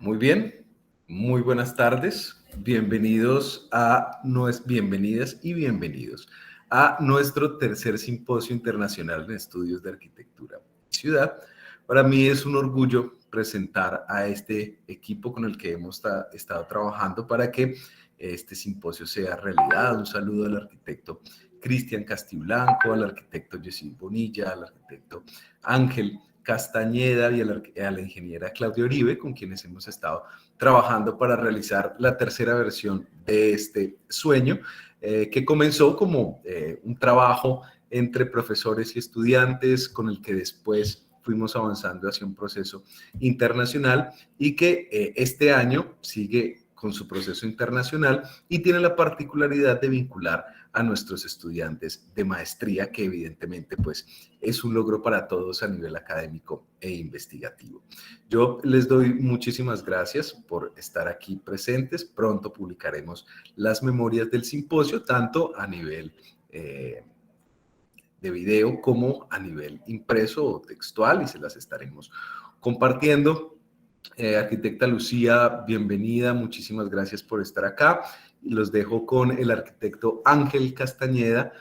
Muy bien, muy buenas tardes. Bienvenidas y bienvenidos a nuestro tercer simposio internacional en estudios de arquitectura y ciudad. Para mí es un orgullo presentar a este equipo con el que hemos estado trabajando para que este simposio sea realidad. Un saludo al arquitecto Cristian Castiblanco, al arquitecto Yesid Bonilla, al arquitecto Ángel Castañeda y a la ingeniera Claudia Uribe, con quienes hemos estado trabajando para realizar la tercera versión de este sueño, que comenzó como un trabajo entre profesores y estudiantes, con el que después fuimos avanzando hacia un proceso internacional y que este año sigue con su proceso internacional y tiene la particularidad de vincular a nuestros estudiantes de maestría, que evidentemente pues es un logro para todos a nivel académico e investigativo. Yo les doy muchísimas gracias por estar aquí presentes. Pronto publicaremos las memorias del simposio, tanto a nivel de video como a nivel impreso o textual, y se las estaremos compartiendo. Arquitecta Lucía, bienvenida, muchísimas gracias por estar acá. Los dejo con el arquitecto Ángel Castañeda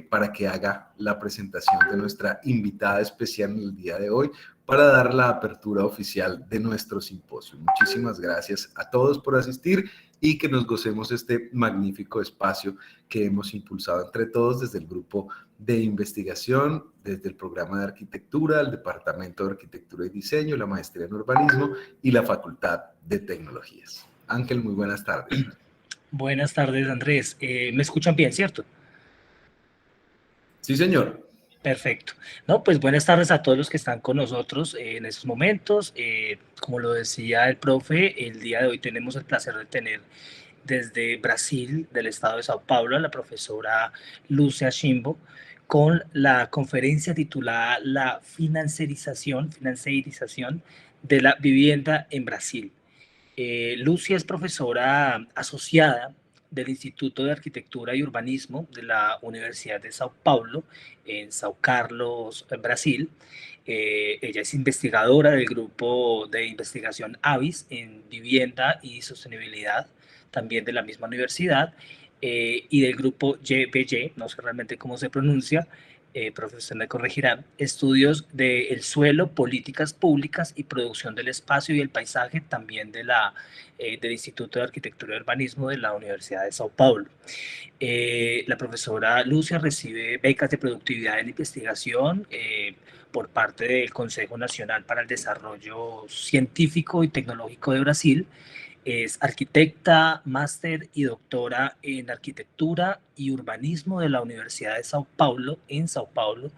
para que haga la presentación de nuestra invitada especial en el día de hoy, para dar la apertura oficial de nuestro simposio. Muchísimas gracias a todos por asistir y que nos gocemos este magnífico espacio que hemos impulsado entre todos desde el grupo de investigación, desde el programa de arquitectura, el Departamento de Arquitectura y Diseño, la maestría en urbanismo y la Facultad de Tecnologías. Ángel, muy buenas tardes. Buenas tardes, Andrés. ¿Me escuchan bien, cierto? Sí, señor. Perfecto. No, pues buenas tardes a todos los que están con nosotros en estos momentos. Como lo decía el profe, el día de hoy tenemos el placer de tener desde Brasil, del estado de Sao Paulo, a la profesora Lúcia Chimbo, con la conferencia titulada La financiarización de la vivienda en Brasil. Lucia es profesora asociada del Instituto de Arquitectura y Urbanismo de la Universidad de Sao Paulo, en São Carlos, en Brasil. Ella es investigadora del grupo de investigación AVIS en vivienda y sostenibilidad, también de la misma universidad, y del grupo YBY, no sé realmente cómo se pronuncia, profesor me corregirá, estudios del suelo, políticas públicas y producción del espacio y el paisaje, también del Instituto de Arquitectura y Urbanismo de la Universidad de Sao Paulo. La profesora Lucia recibe becas de productividad en investigación por parte del Consejo Nacional para el Desarrollo Científico y Tecnológico de Brasil. Es arquitecta, máster y doctora en arquitectura y urbanismo de la Universidad de Sao Paulo, en Sao Paulo.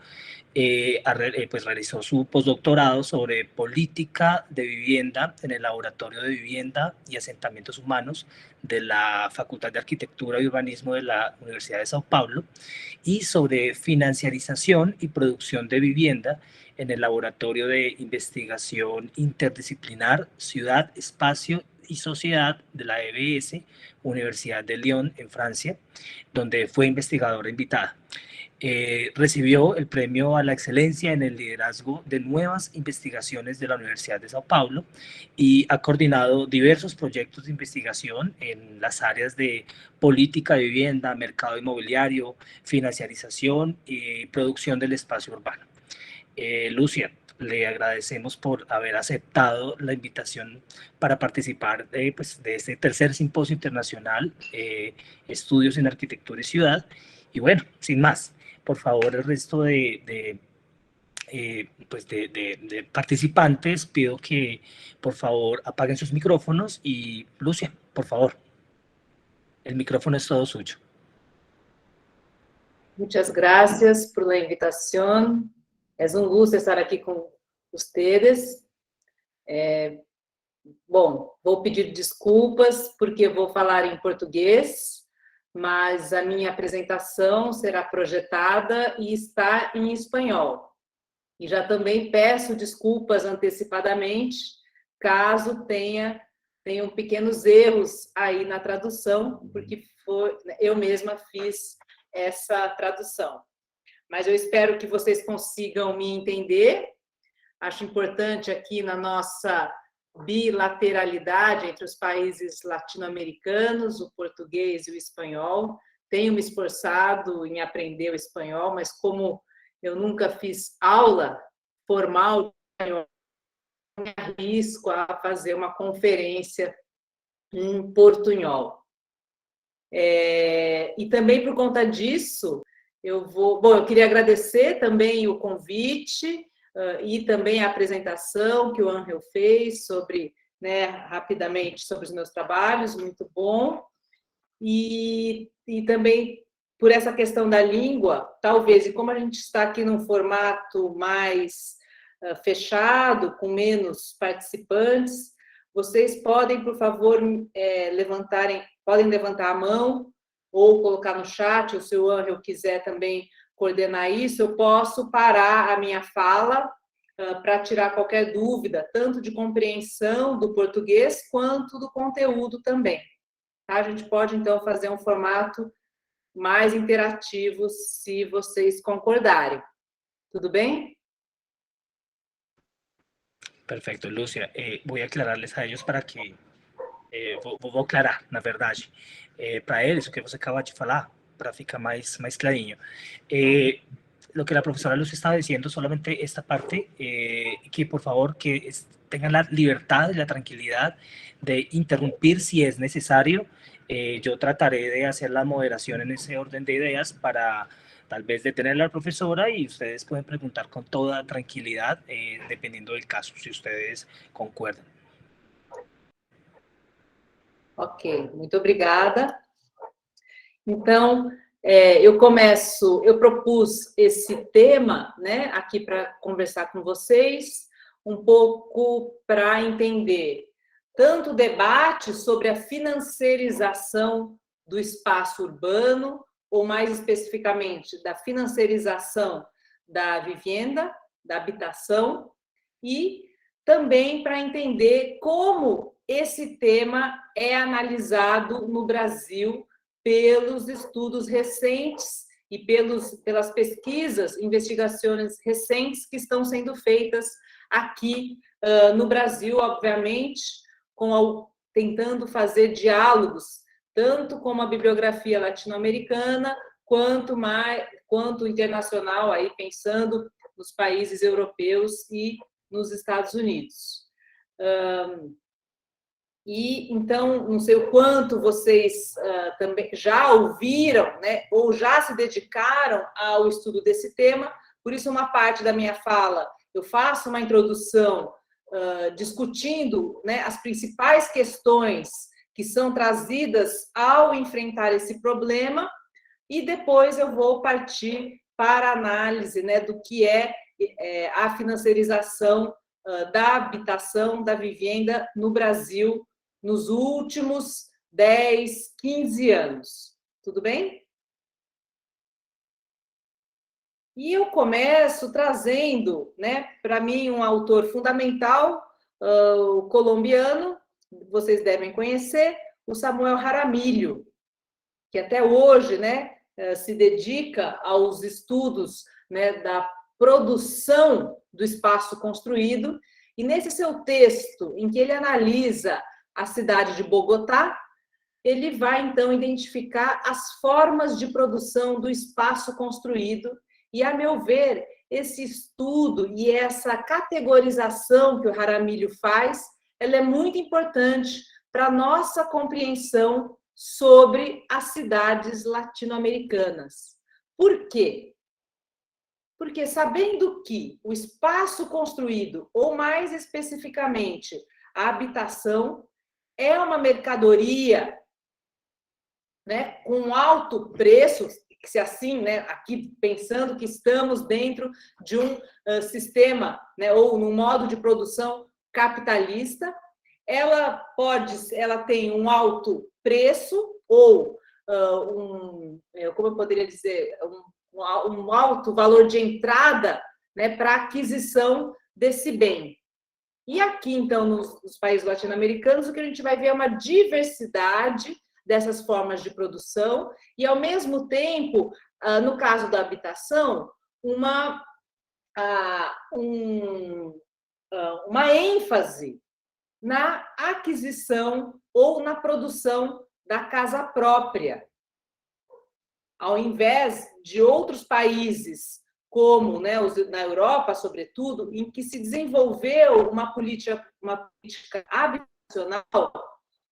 Pues realizó su postdoctorado sobre política de vivienda en el Laboratorio de Vivienda y Asentamientos Humanos de la Facultad de Arquitectura y Urbanismo de la Universidad de Sao Paulo, y sobre financiarización y producción de vivienda en el Laboratorio de Investigación Interdisciplinar Ciudad, Espacio y Sociedad de la EBS, Universidad de Lyon, en Francia, donde fue investigadora invitada. Recibió el premio a la excelencia en el liderazgo de nuevas investigaciones de la Universidad de Sao Paulo y ha coordinado diversos proyectos de investigación en las áreas de política de vivienda, mercado inmobiliario, financiarización y producción del espacio urbano. Lucia, le agradecemos por haber aceptado la invitación para participar pues, de este tercer simposio internacional, Estudios en Arquitectura y Ciudad. Y bueno, sin más, por favor, el resto de participantes, pido que por favor apaguen sus micrófonos y Lucia, por favor, el micrófono es todo suyo. Muchas gracias por la invitación. Es un gusto estar aqui com vocês. Bom, vou pedir desculpas porque vou falar em português, mas a minha apresentação será projetada e está em espanhol. E já também peço desculpas antecipadamente, caso tenham pequenos erros aí na tradução, porque eu mesma fiz essa tradução. Mas eu espero que vocês consigam me entender. Acho importante aqui na nossa bilateralidade entre os países latino-americanos, o português e o espanhol. Tenho me esforçado em aprender o espanhol, mas como eu nunca fiz aula formal de espanhol, me arrisco a fazer uma conferência em portunhol. E também por conta disso, eu queria agradecer também o convite e também a apresentação que o Angel fez sobre, né, rapidamente sobre os meus trabalhos, muito bom. E também por essa questão da língua, talvez, e como a gente está aqui num formato mais fechado, com menos participantes, vocês podem, por favor, podem levantar a mão ou colocar no chat, ou se o Angel quiser também coordenar isso, eu posso parar a minha fala para tirar qualquer dúvida, tanto de compreensão do português, quanto do conteúdo também. Tá? A gente pode, então, fazer um formato mais interativo, se vocês concordarem. Tudo bem? Perfecto, Lúcia. Voy a aclararles a ellos para que... vou aclarar, na verdade, para eles o que você acaba de falar, para ficar mais clarinho. Lo que la profesora Lúcia estaba diciendo, solamente esta parte, que por favor que tengan la libertad y la tranquilidad de interrumpir si es necesario. Yo trataré de hacer la moderación en ese orden de ideas para tal vez detener a la profesora y ustedes pueden preguntar con toda tranquilidad, dependiendo del caso, si ustedes concuerdan. Ok, muito obrigada. Então, eu propus esse tema, né, aqui para conversar com vocês, um pouco para entender tanto o debate sobre a financiarização do espaço urbano, ou mais especificamente, da financiarização da vivenda, da habitação, e também para entender como esse tema é analisado no Brasil pelos estudos recentes e pelas pesquisas, investigações recentes que estão sendo feitas aqui no Brasil, obviamente, tentando fazer diálogos, tanto com a bibliografia latino-americana, quanto internacional, aí pensando nos países europeus e nos Estados Unidos. E, então, não sei o quanto vocês também já ouviram, né, ou já se dedicaram ao estudo desse tema, por isso uma parte da minha fala, eu faço uma introdução discutindo, né, as principais questões que são trazidas ao enfrentar esse problema, e depois eu vou partir para a análise, né, do que é a financiarização da habitação, da vivenda no Brasil, nos últimos 10, 15 anos. Tudo bem? E eu começo trazendo, né, para mim, um autor fundamental, o colombiano, vocês devem conhecer, o Samuel Jaramillo, que até hoje, né, se dedica aos estudos, né, da produção do espaço construído, e nesse seu texto, em que ele analisa a cidade de Bogotá, ele vai, então, identificar as formas de produção do espaço construído, e, a meu ver, esse estudo e essa categorização que o Jaramillo faz, ela é muito importante para a nossa compreensão sobre as cidades latino-americanas. Por quê? Porque sabendo que o espaço construído, ou mais especificamente, a habitação, é uma mercadoria, né, com alto preço, se assim, né, aqui pensando que estamos dentro de um sistema, né, ou num modo de produção capitalista, ela tem um alto preço, ou como eu poderia dizer, um alto valor de entrada, né, para aquisição desse bem. E aqui, então, nos países latino-americanos, o que a gente vai ver é uma diversidade dessas formas de produção e, ao mesmo tempo, no caso da habitação, uma ênfase na aquisição ou na produção da casa própria. Ao invés de outros países, como, né, na Europa, sobretudo, em que se desenvolveu uma política habitacional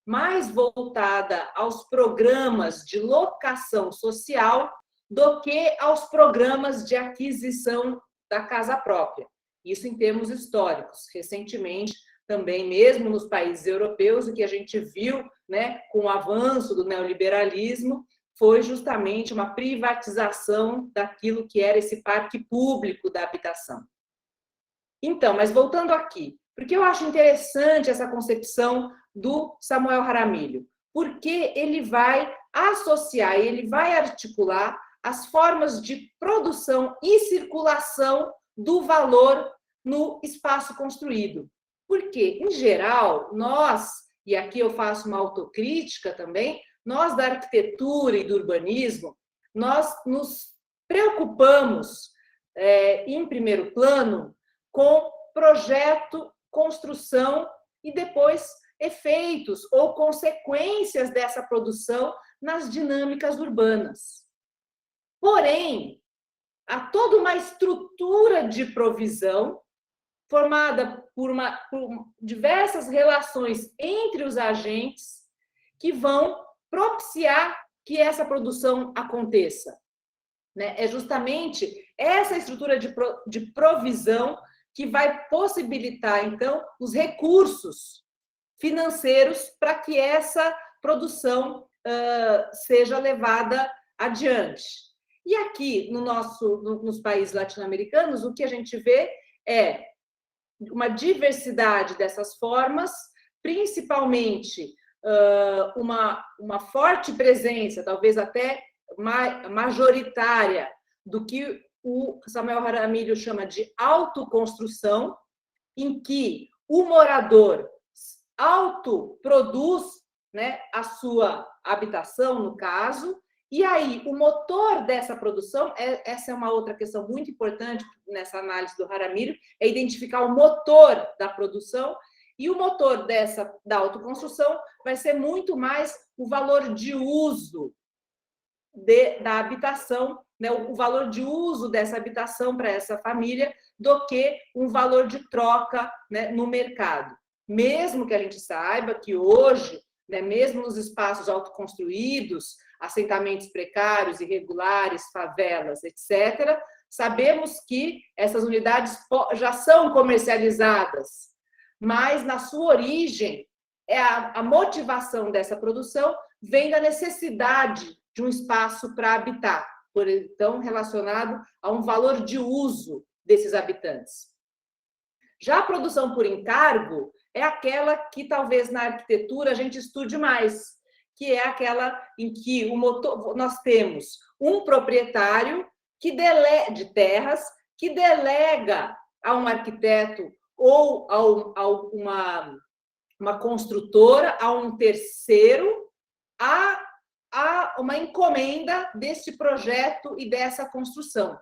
mais voltada aos programas de locação social do que aos programas de aquisição da casa própria. Isso em termos históricos. Recentemente, também mesmo nos países europeus, o que a gente viu, né, com o avanço do neoliberalismo, foi justamente uma privatização daquilo que era esse parque público da habitação. Então, mas voltando aqui, porque eu acho interessante essa concepção do Samuel Jaramillo, porque ele vai associar, ele vai articular as formas de produção e circulação do valor no espaço construído. Porque, em geral, nós, e aqui eu faço uma autocrítica também, nós da arquitetura e do urbanismo, nós nos preocupamos, em primeiro plano, com projeto, construção e depois efeitos ou consequências dessa produção nas dinâmicas urbanas. Porém, há toda uma estrutura de provisão formada por diversas relações entre os agentes que vão propiciar que essa produção aconteça. É justamente essa estrutura de provisão que vai possibilitar, então, os recursos financeiros para que essa produção seja levada adiante. E aqui, nos países latino-americanos, o que a gente vê é uma diversidade dessas formas, principalmente uma forte presença, talvez até majoritária, do que o Samuel Jaramillo chama de autoconstrução, em que o morador autoproduz, né, a sua habitação, no caso, e aí o motor dessa produção, essa é uma outra questão muito importante nessa análise do Jaramillo, é identificar o motor da produção, e o motor da autoconstrução vai ser muito mais o valor de uso da habitação, né, o valor de uso dessa habitação para essa família, do que um valor de troca, né, no mercado. Mesmo que a gente saiba que hoje, né, mesmo nos espaços autoconstruídos, assentamentos precários, irregulares, favelas, etc., sabemos que essas unidades já são comercializadas, mas na sua origem, a motivação dessa produção vem da necessidade de um espaço para habitar, então relacionado a um valor de uso desses habitantes. Já a produção por encargo é aquela que talvez na arquitetura a gente estude mais, que é aquela em que nós temos um proprietário de terras que delega a um arquiteto ou a uma construtora, a um terceiro, a uma encomenda deste projeto e dessa construção.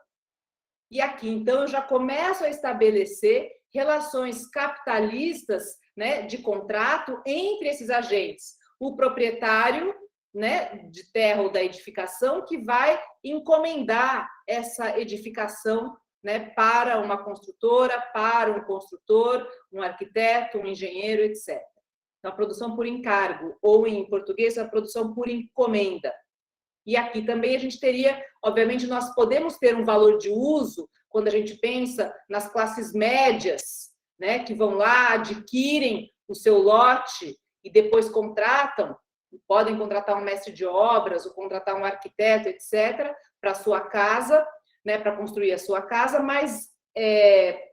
E aqui, então, eu já começo a estabelecer relações capitalistas, né, de contrato entre esses agentes. O proprietário, né, de terra ou da edificação, que vai encomendar essa edificação, né, para uma construtora, para um construtor, um arquiteto, um engenheiro, etc. Então, a produção por encargo, ou em português, a produção por encomenda. E aqui também a gente teria, obviamente, nós podemos ter um valor de uso quando a gente pensa nas classes médias, né, que vão lá, adquirem o seu lote e depois podem contratar um mestre de obras ou contratar um arquiteto, etc., para a sua casa, né, para construir a sua casa, mas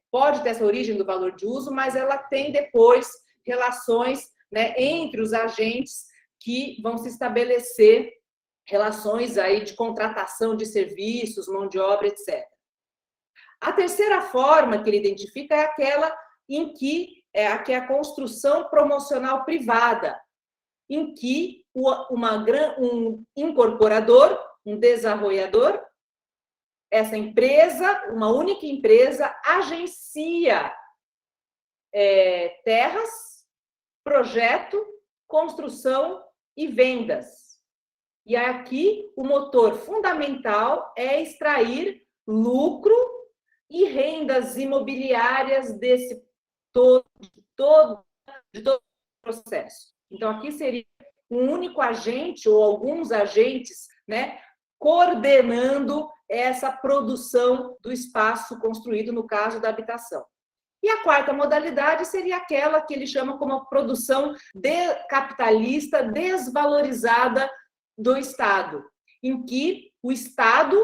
pode ter essa origem do valor de uso, mas ela tem depois relações, né, entre os agentes que vão se estabelecer relações aí de contratação de serviços, mão de obra, etc. A terceira forma que ele identifica é aquela em que é a construção promocional privada, em que um incorporador, um desarrollador, essa empresa, uma única empresa, agencia terras projeto, construção e vendas. E aqui o motor fundamental é extrair lucro e rendas imobiliárias de todo o processo. Então, aqui seria um único agente ou alguns agentes, né, coordenando essa produção do espaço construído, no caso da habitação. E a quarta modalidade seria aquela que ele chama como a produção capitalista desvalorizada do Estado, em que o Estado,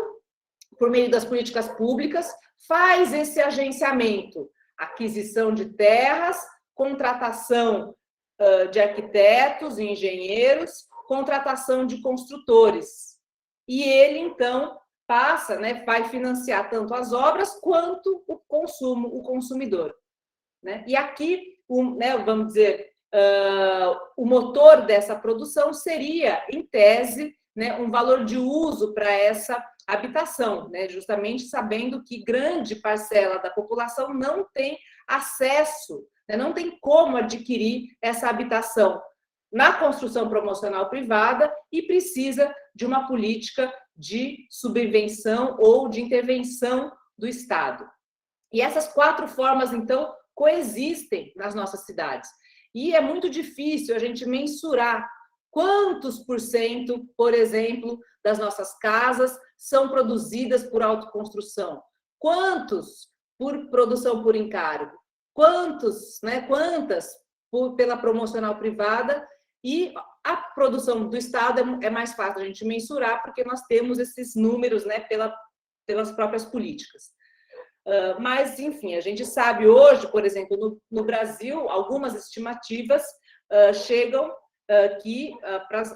por meio das políticas públicas, faz esse agenciamento, aquisição de terras, contratação de arquitetos e engenheiros, contratação de construtores. E ele, então, passa, né, vai financiar tanto as obras quanto o consumo, o consumidor. Né? E aqui, vamos dizer, o motor dessa produção seria, em tese, né, um valor de uso para essa habitação, né, justamente sabendo que grande parcela da população não tem acesso, né, não tem como adquirir essa habitação na construção promocional privada e precisa de uma política de subvenção ou de intervenção do Estado. E essas quatro formas, então, coexistem nas nossas cidades. E é muito difícil a gente mensurar quantos por cento, por exemplo, das nossas casas são produzidas por autoconstrução, quantos por produção por encargo, quantas pela promocional privada, e a produção do Estado é mais fácil a gente mensurar, porque nós temos esses números, né, pelas próprias políticas. Mas, enfim, a gente sabe hoje, por exemplo, no Brasil, algumas estimativas chegam que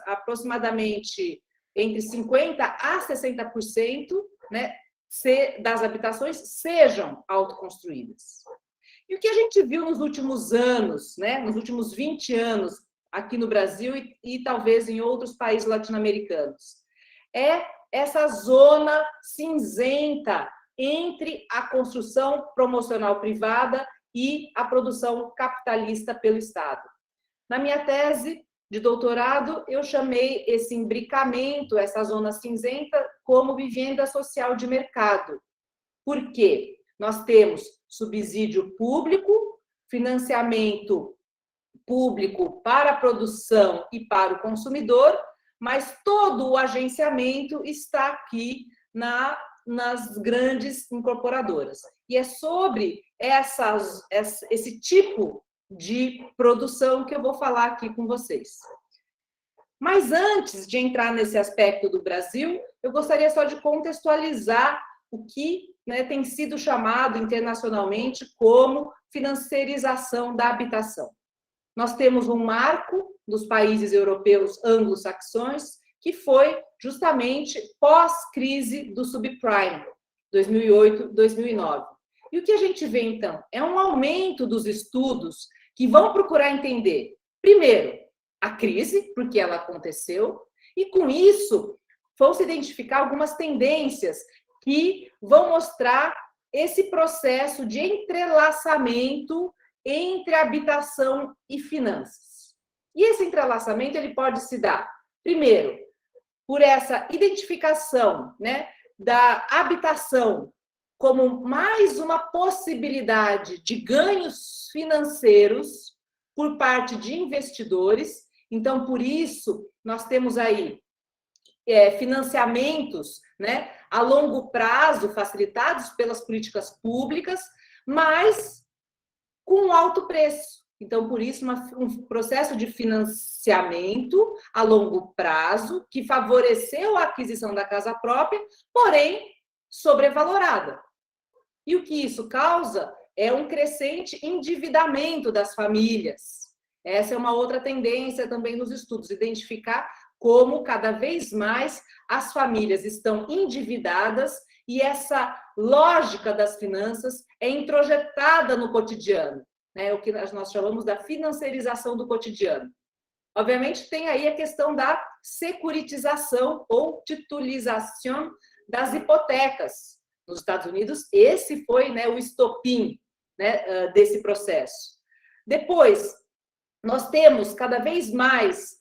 aproximadamente entre 50% a 60%, né, das habitações sejam autoconstruídas. E o que a gente viu nos últimos anos, né, nos últimos 20 anos, aqui no Brasil e talvez em outros países latino-americanos, é essa zona cinzenta entre a construção promocional privada e a produção capitalista pelo Estado. Na minha tese de doutorado, eu chamei esse imbricamento, essa zona cinzenta, como vivenda social de mercado. Por quê? Nós temos subsídio público, financiamento público para a produção e para o consumidor, mas todo o agenciamento está aqui nas grandes incorporadoras. E é sobre esse tipo de produção que eu vou falar aqui com vocês. Mas antes de entrar nesse aspecto do Brasil, eu gostaria só de contextualizar o que, né, tem sido chamado internacionalmente como financiarização da habitação. Nós temos um marco dos países europeus anglo-saxões, que foi justamente pós-crise do subprime, 2008, 2009. E o que a gente vê, então, é um aumento dos estudos que vão procurar entender, primeiro, a crise, porque ela aconteceu, e com isso vão se identificar algumas tendências que vão mostrar esse processo de entrelaçamento entre habitação e finanças. E esse entrelaçamento ele pode se dar, primeiro, por essa identificação, né, da habitação como mais uma possibilidade de ganhos financeiros por parte de investidores. Então, por isso, nós temos aí financiamentos, né, a longo prazo, facilitados pelas políticas públicas, mas com alto preço. Então, por isso, um processo de financiamento a longo prazo que favoreceu a aquisição da casa própria, porém sobrevalorada. E o que isso causa é um crescente endividamento das famílias. Essa é uma outra tendência também nos estudos, identificar como cada vez mais as famílias estão endividadas e essa lógica das finanças é introjetada no cotidiano, né? O que nós chamamos da financiarização do cotidiano. Obviamente, tem aí a questão da securitização ou titulização das hipotecas. Nos Estados Unidos, esse foi, né, o estopim, né, desse processo. Depois, nós temos cada vez mais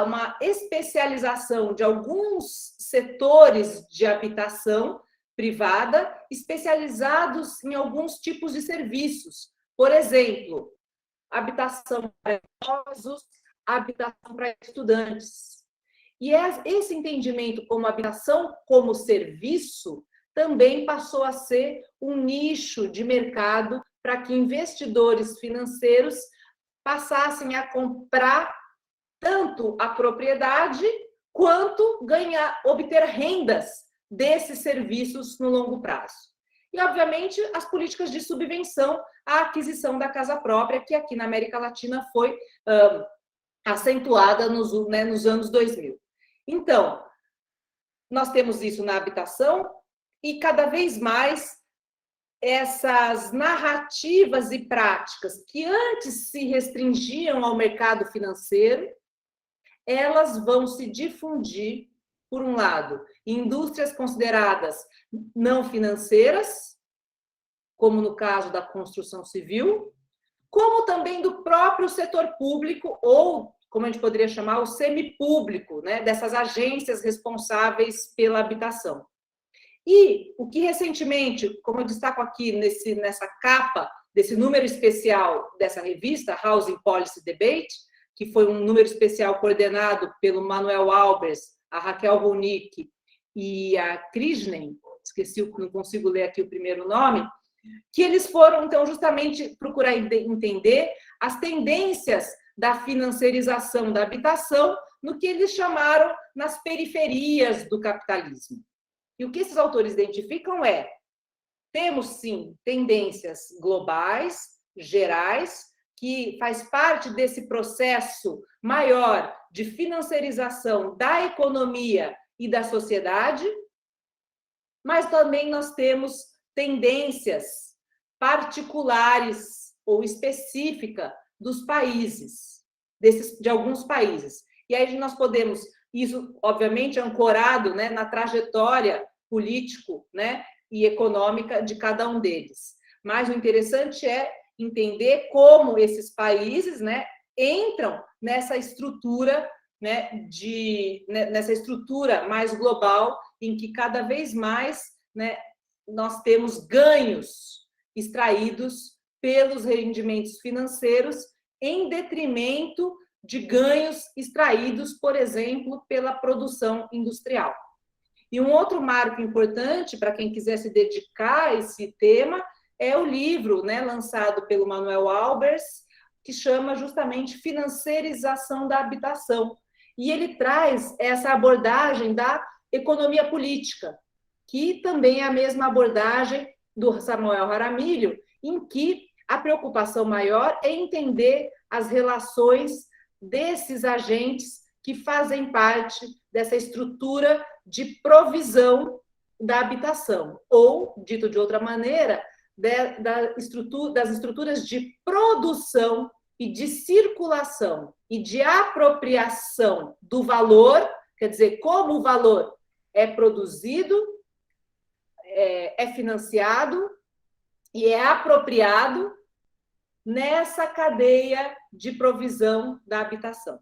uma especialização de alguns setores de habitação privada especializados em alguns tipos de serviços. Por exemplo, habitação para idosos, habitação para estudantes. E esse entendimento como habitação como serviço também passou a ser um nicho de mercado para que investidores financeiros passassem a comprar tanto a propriedade quanto obter rendas desses serviços no longo prazo. E, obviamente, as políticas de subvenção à aquisição da casa própria, que aqui na América Latina foi acentuada nos anos 2000. Então, nós temos isso na habitação e cada vez mais essas narrativas e práticas que antes se restringiam ao mercado financeiro, elas vão se difundir, por um lado, em indústrias consideradas não financeiras, como no caso da construção civil, como também do próprio setor público, ou, como a gente poderia chamar, o semipúblico, né, dessas agências responsáveis pela habitação. E o que recentemente, como eu destaco aqui nessa capa, desse número especial dessa revista, Housing Policy Debate, que foi um número especial coordenado pelo Manuel Albers, a Raquel Ronick e a Krishnan, não consigo ler aqui o primeiro nome, que eles foram, então, justamente procurar entender as tendências da financiarização da habitação no que eles chamaram nas periferias do capitalismo. E o que esses autores identificam temos, sim, tendências globais, gerais, que faz parte desse processo maior de financiarização da economia e da sociedade, mas também nós temos tendências particulares ou específicas dos países, de alguns países. E aí nós podemos, isso obviamente ancorado, né, na trajetória político, né, e econômica de cada um deles. Mas o interessante é entender como esses países, né, entram nessa estrutura, né, nessa estrutura mais global, em que cada vez mais, né, nós temos ganhos extraídos pelos rendimentos financeiros em detrimento de ganhos extraídos, por exemplo, pela produção industrial. E um outro marco importante para quem quiser se dedicar a esse tema é o livro, né, lançado pelo Manuel Albers, que chama justamente Financiarização da Habitação. E ele traz essa abordagem da economia política, que também é a mesma abordagem do Samuel Jaramillo, em que a preocupação maior é entender as relações desses agentes que fazem parte dessa estrutura de provisão da habitação, ou, dito de outra maneira, das estruturas de produção e de circulação e de apropriação do valor, quer dizer, como o valor é produzido, é financiado e é apropriado nessa cadeia de provisão da habitação.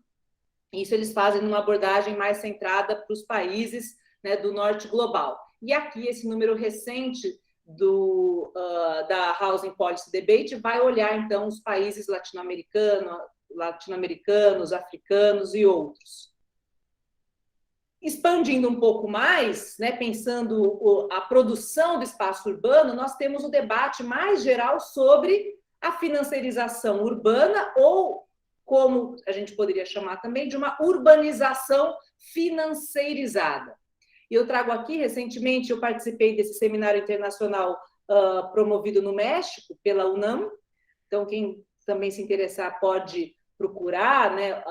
Isso eles fazem numa abordagem mais centrada para os países, né, do norte global. E aqui, esse número recente da Housing Policy Debate vai olhar, então, os países latino-americanos, africanos e outros. Expandindo um pouco mais, né, pensando a produção do espaço urbano, nós temos o debate mais geral sobre a financiarização urbana, ou como a gente poderia chamar também de uma urbanização financeirizada. E eu trago aqui, recentemente, eu participei desse seminário internacional promovido no México pela UNAM, então quem também se interessar pode procurar, né,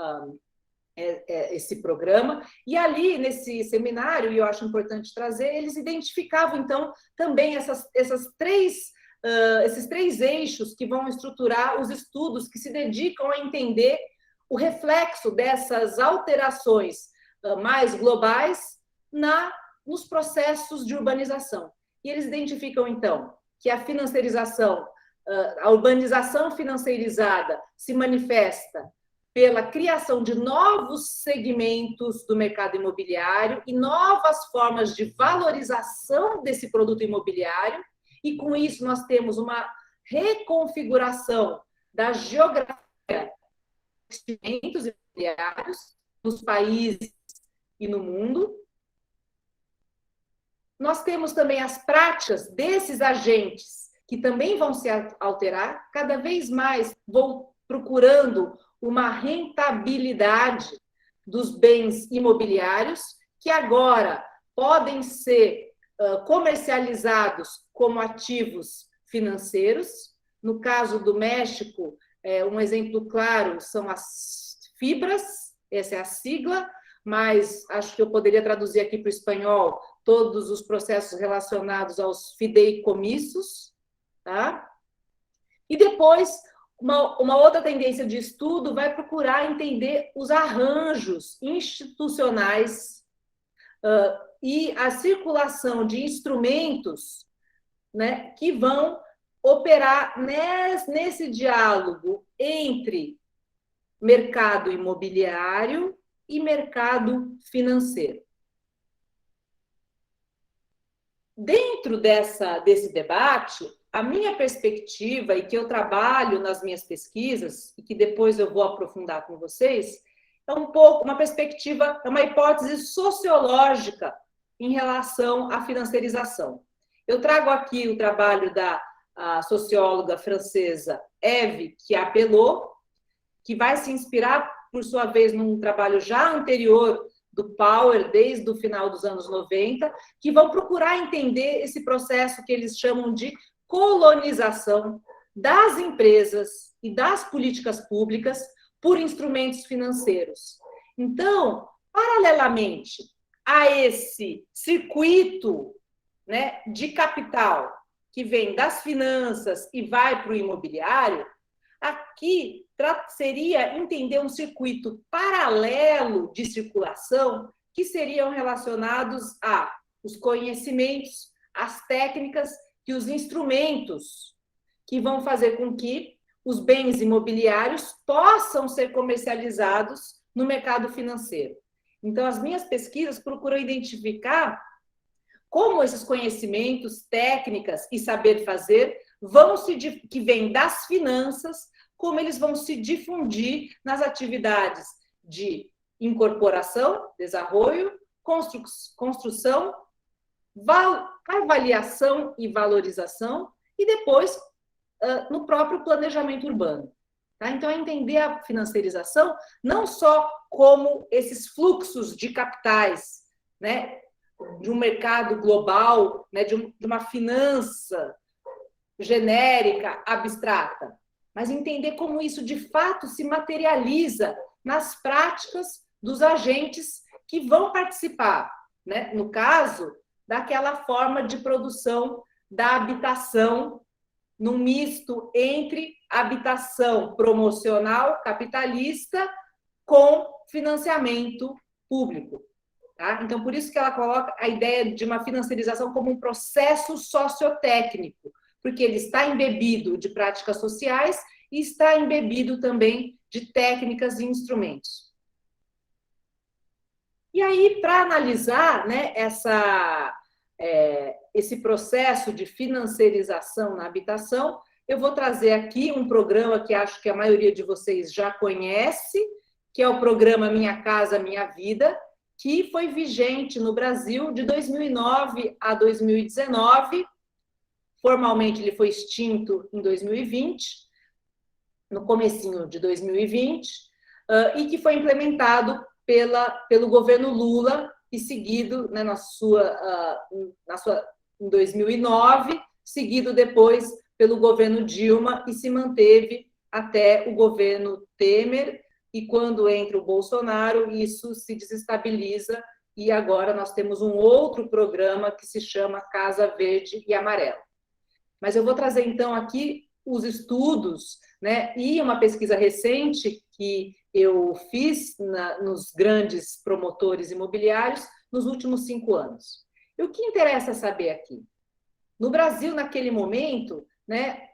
esse programa, e ali nesse seminário, e eu acho importante trazer, eles identificavam então também esses três eixos que vão estruturar os estudos que se dedicam a entender o reflexo dessas alterações mais globais nos processos de urbanização. E eles identificam então que a financiarização a urbanização financeirizada se manifesta pela criação de novos segmentos do mercado imobiliário e novas formas de valorização desse produto imobiliário, e com isso nós temos uma reconfiguração da geografia dos investimentos imobiliários nos países e no mundo. Nós temos também as práticas desses agentes, que também vão se alterar, cada vez mais vão procurando uma rentabilidade dos bens imobiliários, que agora podem ser comercializados como ativos financeiros. No caso do México, um exemplo claro são as FIBRAs, essa é a sigla, mas acho que eu poderia traduzir aqui para o espanhol todos os processos relacionados aos fideicomissos, tá? E depois, uma outra tendência de estudo vai procurar entender os arranjos institucionais e a circulação de instrumentos, né, que vão operar nesse diálogo entre mercado imobiliário e mercado financeiro. Dentro desse debate, a minha perspectiva, e que eu trabalho nas minhas pesquisas, e que depois eu vou aprofundar com vocês, é um pouco uma perspectiva, é uma hipótese sociológica em relação à financiarização. Eu trago aqui o trabalho da socióloga francesa Eve Chiapelot, que vai se inspirar, por sua vez, num trabalho já anterior do Power, desde o final dos anos 90, que vão procurar entender esse processo que eles chamam de colonização das empresas e das políticas públicas por instrumentos financeiros. Então, paralelamente a esse circuito, né, de capital que vem das finanças e vai para o imobiliário, aqui seria entender um circuito paralelo de circulação que seriam relacionados aos conhecimentos, as técnicas e os instrumentos que vão fazer com que os bens imobiliários possam ser comercializados no mercado financeiro. Então, as minhas pesquisas procuram identificar como esses conhecimentos, técnicas e saber fazer que vêm das finanças, como eles vão se difundir nas atividades de incorporação, desenvolvimento, construção, avaliação e valorização, e depois no próprio planejamento urbano. Tá? Então, é entender a financiarização não só como esses fluxos de capitais, né, de um mercado global, né, de uma finança genérica, abstrata, mas entender como isso, de fato, se materializa nas práticas dos agentes que vão participar, né, no caso, daquela forma de produção da habitação, num misto entre habitação promocional, capitalista, com financiamento público. Tá? Então, por isso que ela coloca a ideia de uma financiarização como um processo sociotécnico, porque ele está embebido de práticas sociais e está embebido também de técnicas e instrumentos. E aí, para analisar, né, esse processo de financiarização na habitação, eu vou trazer aqui um programa que acho que a maioria de vocês já conhece, que é o programa Minha Casa Minha Vida, que foi vigente no Brasil de 2009 a 2019. Formalmente, ele foi extinto em 2020, no comecinho de 2020, e que foi implementado pelo governo Lula e seguido, né, em 2009, seguido depois pelo governo Dilma e se manteve até o governo Temer, e quando entra o Bolsonaro, isso se desestabiliza e agora nós temos um outro programa que se chama Casa Verde e Amarela. Mas eu vou trazer, então, aqui os estudos, né, e uma pesquisa recente que eu fiz nos grandes promotores imobiliários nos últimos 5 anos. E o que interessa saber aqui? No Brasil, naquele momento, né,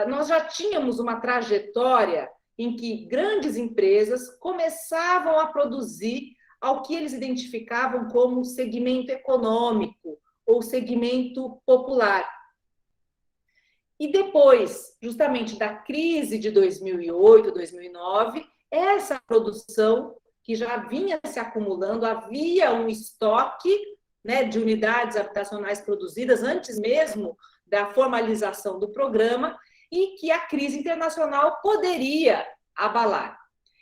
nós já tínhamos uma trajetória em que grandes empresas começavam a produzir ao que eles identificavam como segmento econômico ou segmento popular. E depois, justamente da crise de 2008, 2009, essa produção que já vinha se acumulando, havia um estoque, né, de unidades habitacionais produzidas antes mesmo da formalização do programa e que a crise internacional poderia abalar.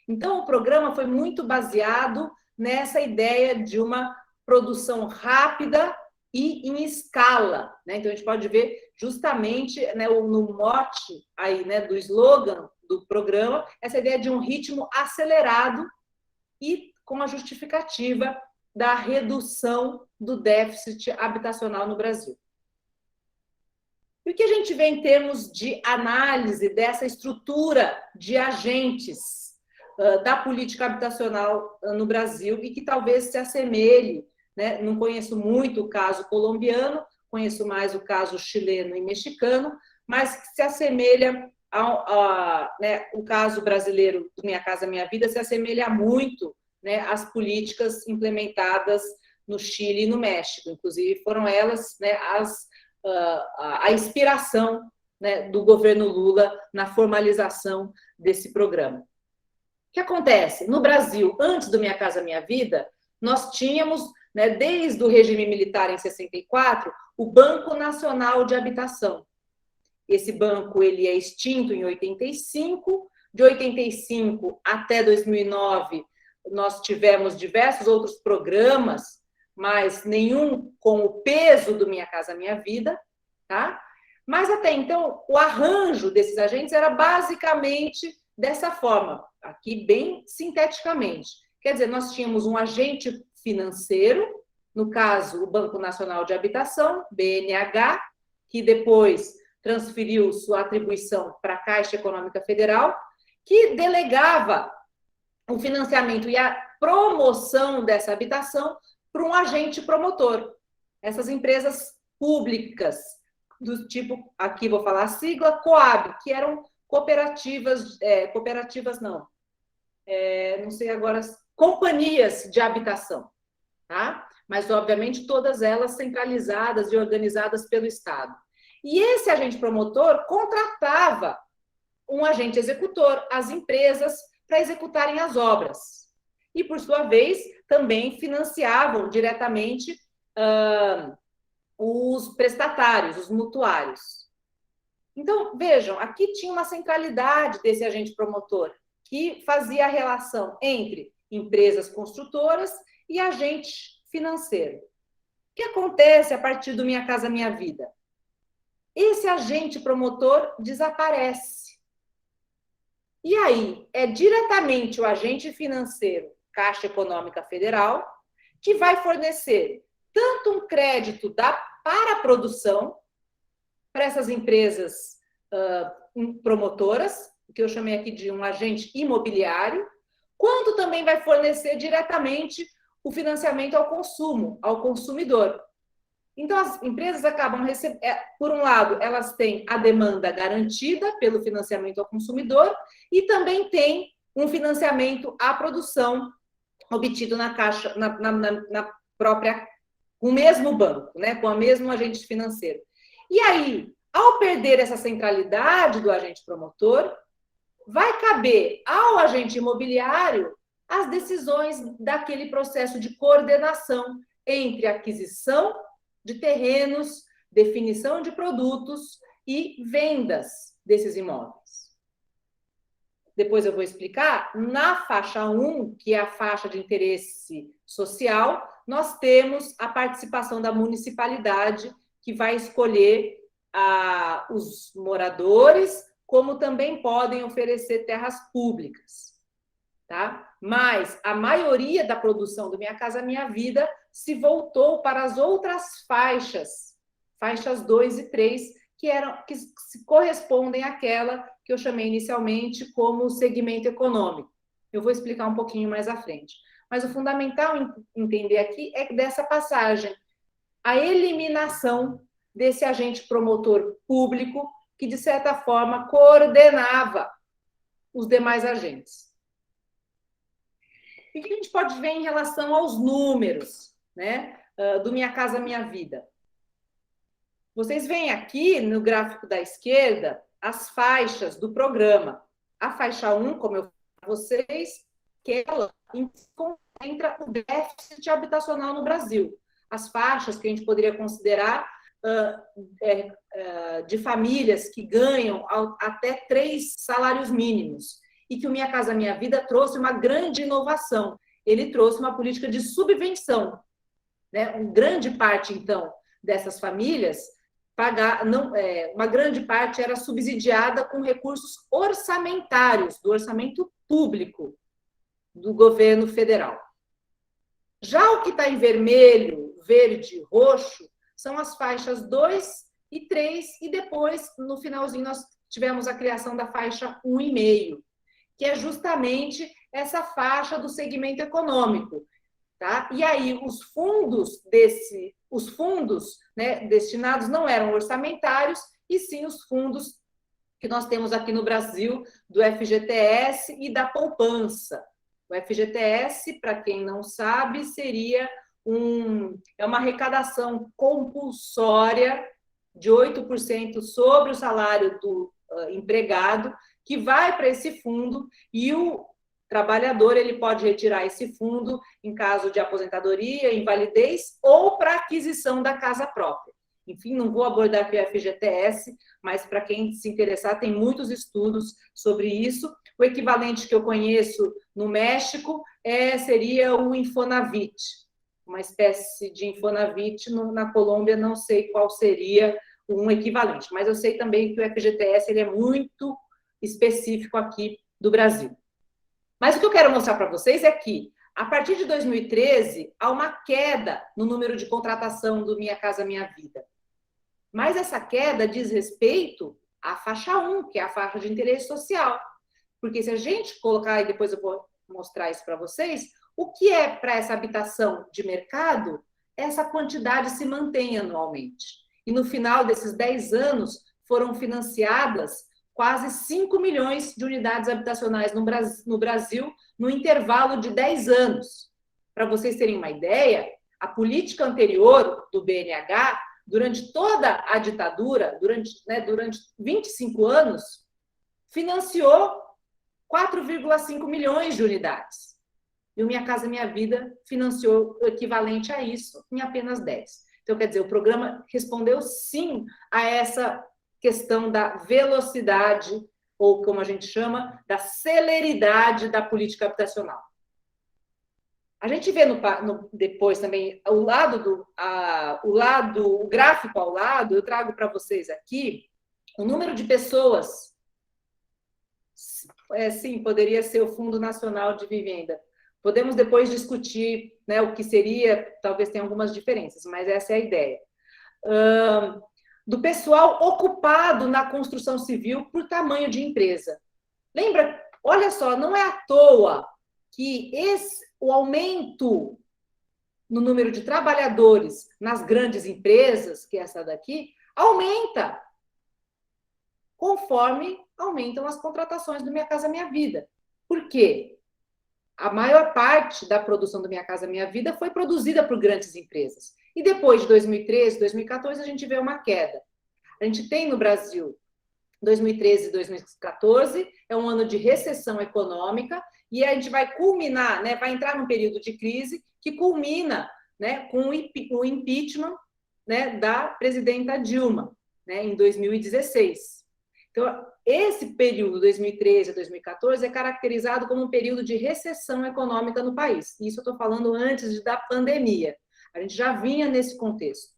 Então, o programa foi muito baseado nessa ideia de uma produção rápida e em escala, né? Então, a gente pode ver justamente, né, no mote aí, né, do slogan do programa, essa ideia de um ritmo acelerado e com a justificativa da redução do déficit habitacional no Brasil. E o que a gente vê em termos de análise dessa estrutura de agentes da política habitacional no Brasil e que talvez se assemelhe, né? Não conheço muito o caso colombiano, conheço mais o caso chileno e mexicano, mas que se assemelha né, o caso brasileiro do Minha Casa Minha Vida se assemelha muito, né, às políticas implementadas no Chile e no México. Inclusive, foram elas, né, a inspiração, né, do governo Lula na formalização desse programa. O que acontece? No Brasil, antes do Minha Casa Minha Vida, nós tínhamos, né, desde o regime militar em 64, o Banco Nacional de Habitação. Esse banco ele é extinto em 85, de 85 até 2009, nós tivemos diversos outros programas, mas nenhum com o peso do Minha Casa Minha Vida, tá? Mas até então, o arranjo desses agentes era basicamente dessa forma, aqui bem sinteticamente. Quer dizer, nós tínhamos um agente financeiro, no caso, o Banco Nacional de Habitação, BNH, que depois transferiu sua atribuição para a Caixa Econômica Federal, que delegava o financiamento e a promoção dessa habitação para um agente promotor. Essas empresas públicas, do tipo, aqui vou falar a sigla, Coab, que eram cooperativas, não sei agora, companhias de habitação, tá? Mas, obviamente, todas elas centralizadas e organizadas pelo Estado. E esse agente promotor contratava um agente executor, as empresas, para executarem as obras. E, por sua vez, também financiavam diretamente os prestatários, os mutuários. Então, vejam, aqui tinha uma centralidade desse agente promotor, que fazia a relação entre empresas construtoras e agente financeiro. O que acontece a partir do Minha Casa Minha Vida? Esse agente promotor desaparece. E aí, é diretamente o agente financeiro, Caixa Econômica Federal, que vai fornecer tanto um crédito para a produção, para essas empresas promotoras, que eu chamei aqui de um agente imobiliário, quanto também vai fornecer diretamente o financiamento ao consumo, ao consumidor. Então, as empresas acabam recebendo, por um lado, elas têm a demanda garantida pelo financiamento ao consumidor e também tem um financiamento à produção obtido na Caixa, na própria, com o mesmo banco, né, com o mesmo agente financeiro. E aí, ao perder essa centralidade do agente promotor, vai caber ao agente imobiliário as decisões daquele processo de coordenação entre aquisição de terrenos, definição de produtos e vendas desses imóveis. Depois eu vou explicar. Na faixa 1, que é a faixa de interesse social, nós temos a participação da municipalidade, que vai escolher os moradores, como também podem oferecer terras públicas, tá? Mas a maioria da produção do Minha Casa Minha Vida se voltou para as outras faixas 2 e 3, que se correspondem àquela que eu chamei inicialmente como segmento econômico. Eu vou explicar um pouquinho mais à frente. Mas o fundamental entender aqui é dessa passagem, a eliminação desse agente promotor público que, de certa forma, coordenava os demais agentes. O que a gente pode ver em relação aos números, né, do Minha Casa Minha Vida? Vocês veem aqui, no gráfico da esquerda, as faixas do programa. A faixa 1, como eu falei para vocês, que ela concentra o déficit habitacional no Brasil. As faixas que a gente poderia considerar de famílias que ganham até 3 salários mínimos. E que o Minha Casa Minha Vida trouxe uma grande inovação. Ele trouxe uma política de subvenção, né? Uma grande parte, então, dessas famílias, uma grande parte era subsidiada com recursos orçamentários, do orçamento público do governo federal. Já o que está em vermelho, verde, roxo, são as faixas 2 e 3, e depois, no finalzinho, nós tivemos a criação da faixa 1,5, que é justamente essa faixa do segmento econômico. Tá? E aí, os fundos, né, destinados não eram orçamentários, e sim os fundos que nós temos aqui no Brasil, do FGTS e da poupança. O FGTS, para quem não sabe, seria uma arrecadação compulsória de 8% sobre o salário do empregado, que vai para esse fundo, e o trabalhador ele pode retirar esse fundo em caso de aposentadoria, invalidez ou para aquisição da casa própria. Enfim, não vou abordar aqui o FGTS, mas para quem se interessar, tem muitos estudos sobre isso. O equivalente que eu conheço no México seria o Infonavit, uma espécie de Infonavit. Na Colômbia, não sei qual seria um equivalente, mas eu sei também que o FGTS ele é muito específico aqui do Brasil. Mas o que eu quero mostrar para vocês é que, a partir de 2013, há uma queda no número de contratação do Minha Casa Minha Vida. Mas essa queda diz respeito à faixa 1, que é a faixa de interesse social. Porque se a gente colocar, e depois eu vou mostrar isso para vocês, o que é para essa habitação de mercado, essa quantidade se mantém anualmente. E no final desses 10 anos, foram financiadas quase 5 milhões de unidades habitacionais no Brasil, no intervalo de 10 anos. Para vocês terem uma ideia, a política anterior do BNH, durante toda a ditadura, durante 25 anos, financiou 4,5 milhões de unidades. E o Minha Casa Minha Vida financiou o equivalente a isso em apenas 10. Então, quer dizer, o programa respondeu sim a essa questão da velocidade, ou como a gente chama, da celeridade da política habitacional. A gente vê depois também o gráfico ao lado, eu trago para vocês aqui o número de pessoas. Sim, poderia ser o Fundo Nacional de Vivenda. Podemos depois discutir, né, o que seria, talvez tenha algumas diferenças, mas essa é a ideia. Do pessoal ocupado na construção civil por tamanho de empresa. Lembra? Olha só, não é à toa que o aumento no número de trabalhadores nas grandes empresas, que é essa daqui, aumenta conforme aumentam as contratações do Minha Casa Minha Vida. Por quê? A maior parte da produção do Minha Casa Minha Vida foi produzida por grandes empresas. E depois de 2013, 2014, a gente vê uma queda. A gente tem no Brasil 2013 e 2014, é um ano de recessão econômica, e a gente vai culminar, né, vai entrar num período de crise que culmina, né, com o impeachment, né, da presidenta Dilma, né, em 2016. Então, esse período, 2013 a 2014, é caracterizado como um período de recessão econômica no país. Isso eu estou falando antes da pandemia. A gente já vinha nesse contexto.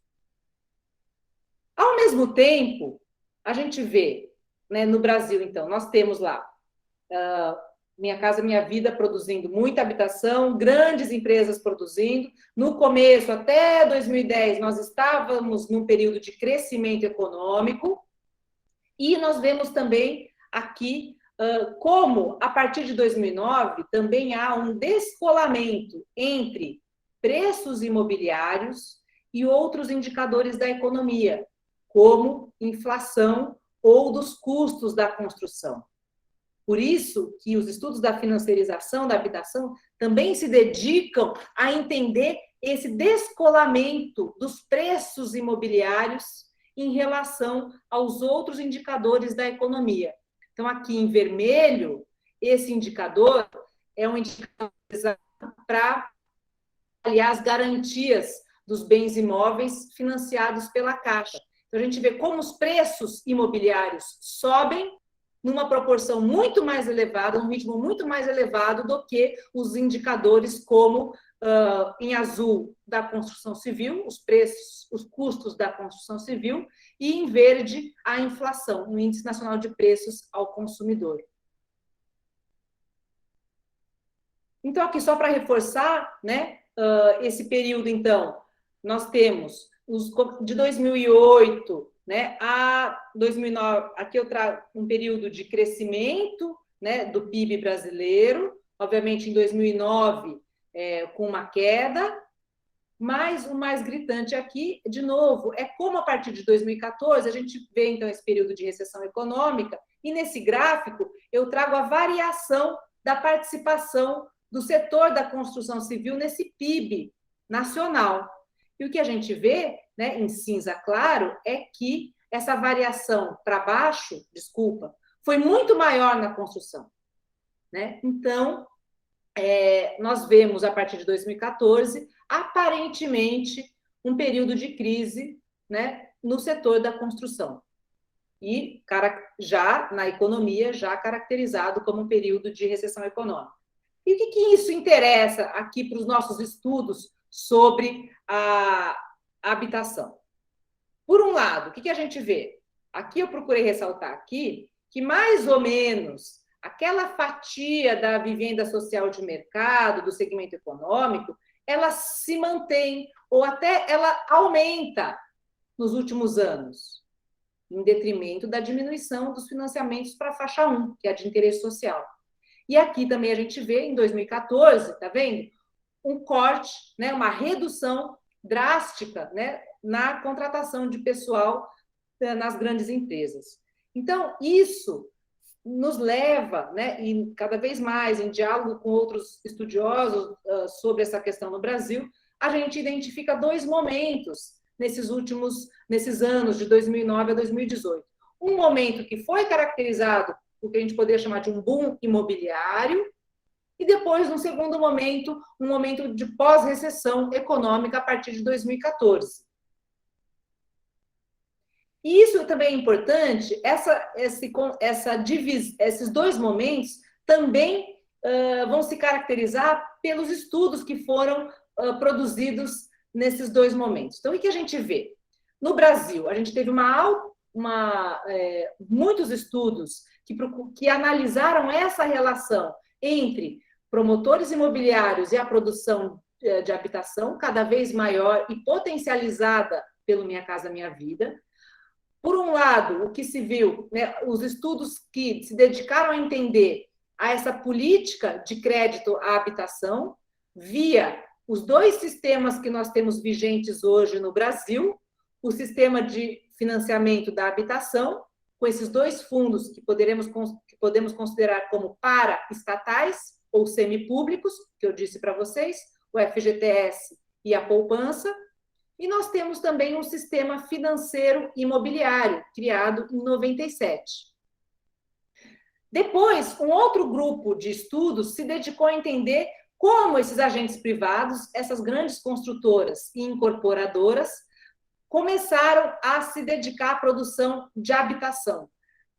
Ao mesmo tempo, a gente vê, né, no Brasil, então, nós temos lá Minha Casa Minha Vida produzindo muita habitação, grandes empresas produzindo. No começo, até 2010, nós estávamos num período de crescimento econômico, e nós vemos também aqui como, a partir de 2009, também há um descolamento entre preços imobiliários e outros indicadores da economia, como inflação ou dos custos da construção. Por isso que os estudos da financiarização da habitação também se dedicam a entender esse descolamento dos preços imobiliários em relação aos outros indicadores da economia. Então, aqui em vermelho, esse indicador é um indicador para avaliar as garantias dos bens imóveis financiados pela Caixa. Então, a gente vê como os preços imobiliários sobem numa proporção muito mais elevada, num ritmo muito mais elevado do que os indicadores como, em azul, da construção civil, os preços, os custos da construção civil, e em verde, a inflação, o Índice Nacional de Preços ao Consumidor. Então, aqui só para reforçar, né, esse período, então, nós temos de 2008, né, a 2009, aqui eu trago um período de crescimento, né, do PIB brasileiro, obviamente em 2009 com uma queda, mas o mais gritante aqui, de novo, é como a partir de 2014 a gente vê então esse período de recessão econômica, e nesse gráfico eu trago a variação da participação do setor da construção civil nesse PIB nacional. E o que a gente vê, né, em cinza claro, é que essa variação para baixo, foi muito maior na construção, né? Então, nós vemos, a partir de 2014, aparentemente, um período de crise, né, no setor da construção. E já na economia, já caracterizado como um período de recessão econômica. E o que isso interessa aqui para os nossos estudos sobre a habitação? Por um lado, o que a gente vê? Aqui eu procurei ressaltar aqui que, mais ou menos, aquela fatia da vivenda social de mercado, do segmento econômico, ela se mantém, ou até ela aumenta nos últimos anos, em detrimento da diminuição dos financiamentos para a faixa 1, que é a de interesse social. E aqui também a gente vê, em 2014, tá vendo? Um corte, né, uma redução drástica, né, na contratação de pessoal nas grandes empresas. Então, isso nos leva, né, e cada vez mais, em diálogo com outros estudiosos sobre essa questão no Brasil, a gente identifica dois momentos nesses anos de 2009 a 2018. Um momento que foi caracterizado por que a gente poderia chamar de um boom imobiliário, e depois, no segundo momento, um momento de pós-recessão econômica a partir de 2014. E isso também é importante, esses dois momentos também vão se caracterizar pelos estudos que foram produzidos nesses dois momentos. Então, o que a gente vê? No Brasil, a gente teve muitos estudos que analisaram essa relação entre promotores imobiliários e a produção de habitação, cada vez maior e potencializada pelo Minha Casa Minha Vida. Por um lado, o que se viu, né, os estudos que se dedicaram a entender a essa política de crédito à habitação, via os dois sistemas que nós temos vigentes hoje no Brasil, o sistema de financiamento da habitação, com esses dois fundos que podemos considerar como paraestatais ou semipúblicos, que eu disse para vocês, o FGTS e a poupança, e nós temos também um sistema financeiro imobiliário, criado em 97. Depois, um outro grupo de estudos se dedicou a entender como esses agentes privados, essas grandes construtoras e incorporadoras, começaram a se dedicar à produção de habitação.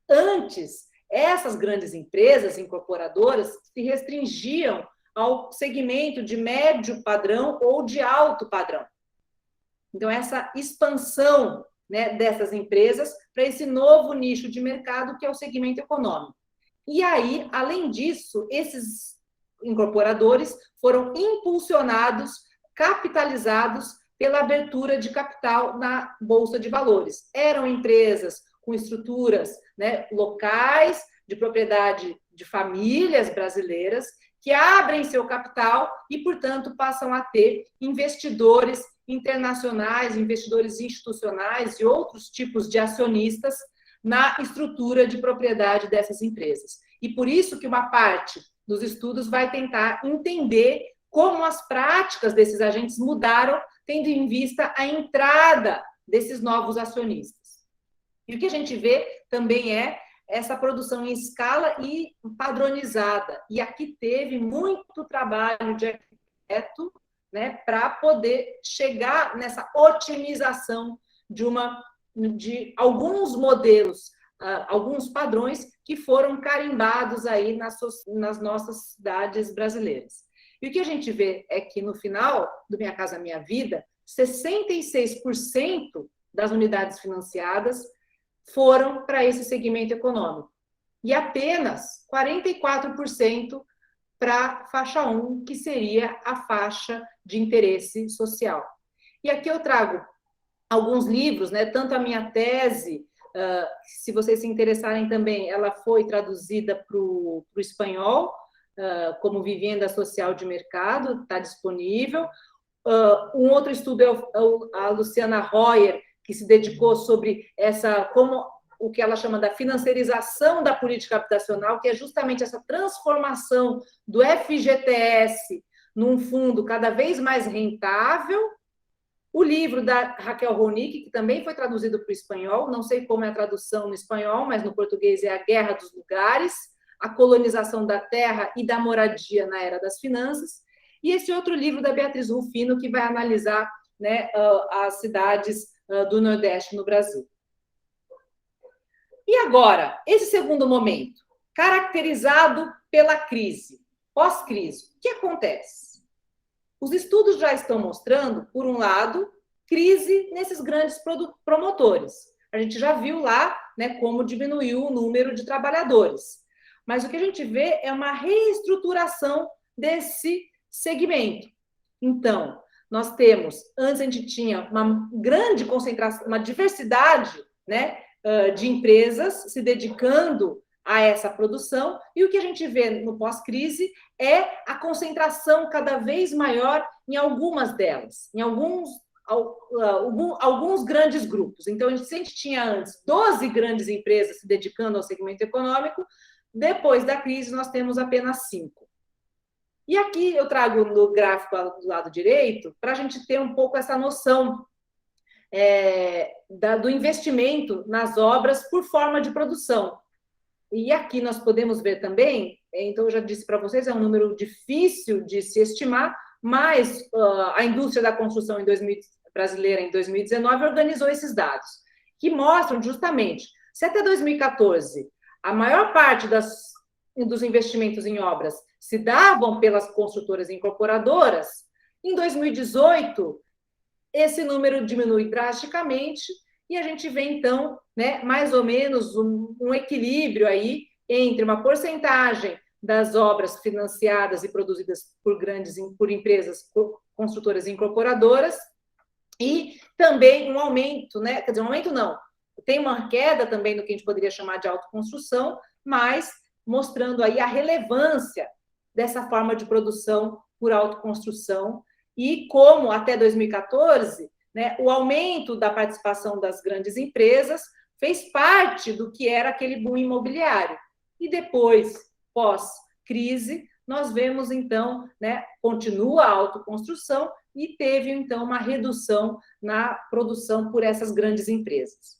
Antes, essas grandes empresas incorporadoras se restringiam ao segmento de médio padrão ou de alto padrão. Então, essa expansão, né, dessas empresas para esse novo nicho de mercado que é o segmento econômico. E aí, além disso, esses incorporadores foram impulsionados, capitalizados pela abertura de capital na Bolsa de Valores. Eram empresas com estruturas, né, locais, de propriedade de famílias brasileiras, que abrem seu capital e, portanto, passam a ter investidores internacionais, investidores institucionais e outros tipos de acionistas na estrutura de propriedade dessas empresas. E por isso que uma parte dos estudos vai tentar entender como as práticas desses agentes mudaram, tendo em vista a entrada desses novos acionistas. E o que a gente vê também é essa produção em escala e padronizada. E aqui teve muito trabalho de arquiteto, né, para poder chegar nessa otimização de alguns modelos, alguns padrões que foram carimbados aí nas nossas cidades brasileiras. E o que a gente vê é que, no final do Minha Casa Minha Vida, 66% das unidades financiadas foram para esse segmento econômico. E apenas 44% para a faixa 1, que seria a faixa de interesse social. E aqui eu trago alguns livros, né? Tanto a minha tese, se vocês se interessarem também, ela foi traduzida para o espanhol, como Vivenda Social de Mercado, está disponível. Um outro estudo é a Luciana Royer, que se dedicou sobre o que ela chama da financiarização da política habitacional, que é justamente essa transformação do FGTS num fundo cada vez mais rentável. O livro da Raquel Ronick, que também foi traduzido para o espanhol, não sei como é a tradução no espanhol, mas no português é A Guerra dos Lugares, a colonização da terra e da moradia na era das finanças. E esse outro livro da Beatriz Rufino, que vai analisar, né, as cidades do Nordeste no Brasil. E agora, esse segundo momento, caracterizado pela crise, pós-crise, o que acontece? Os estudos já estão mostrando, por um lado, crise nesses grandes promotores. A gente já viu lá, né, como diminuiu o número de trabalhadores. Mas o que a gente vê é uma reestruturação desse segmento. Então, nós temos, antes a gente tinha uma grande concentração, uma diversidade, né, de empresas se dedicando a essa produção, e o que a gente vê no pós-crise é a concentração cada vez maior em algumas delas, em alguns grandes grupos. Então, se a gente tinha antes 12 grandes empresas se dedicando ao segmento econômico, depois da crise nós temos apenas 5. E aqui eu trago no gráfico do lado direito, para a gente ter um pouco essa noção do investimento nas obras por forma de produção. E aqui nós podemos ver também, então eu já disse para vocês, é um número difícil de se estimar, mas a indústria da construção brasileira em 2019 organizou esses dados, que mostram justamente, se até 2014 a maior parte dos investimentos em obras se davam pelas construtoras incorporadoras, em 2018 esse número diminui drasticamente e a gente vê, então, né, mais ou menos um equilíbrio aí entre uma porcentagem das obras financiadas e produzidas por empresas construtoras incorporadoras e também um aumento, né? Quer dizer, um aumento não, tem uma queda também no que a gente poderia chamar de autoconstrução, mas mostrando aí a relevância dessa forma de produção por autoconstrução e como até 2014, né, o aumento da participação das grandes empresas fez parte do que era aquele boom imobiliário. E depois, pós-crise, nós vemos, então, né, continua a autoconstrução e teve, então, uma redução na produção por essas grandes empresas.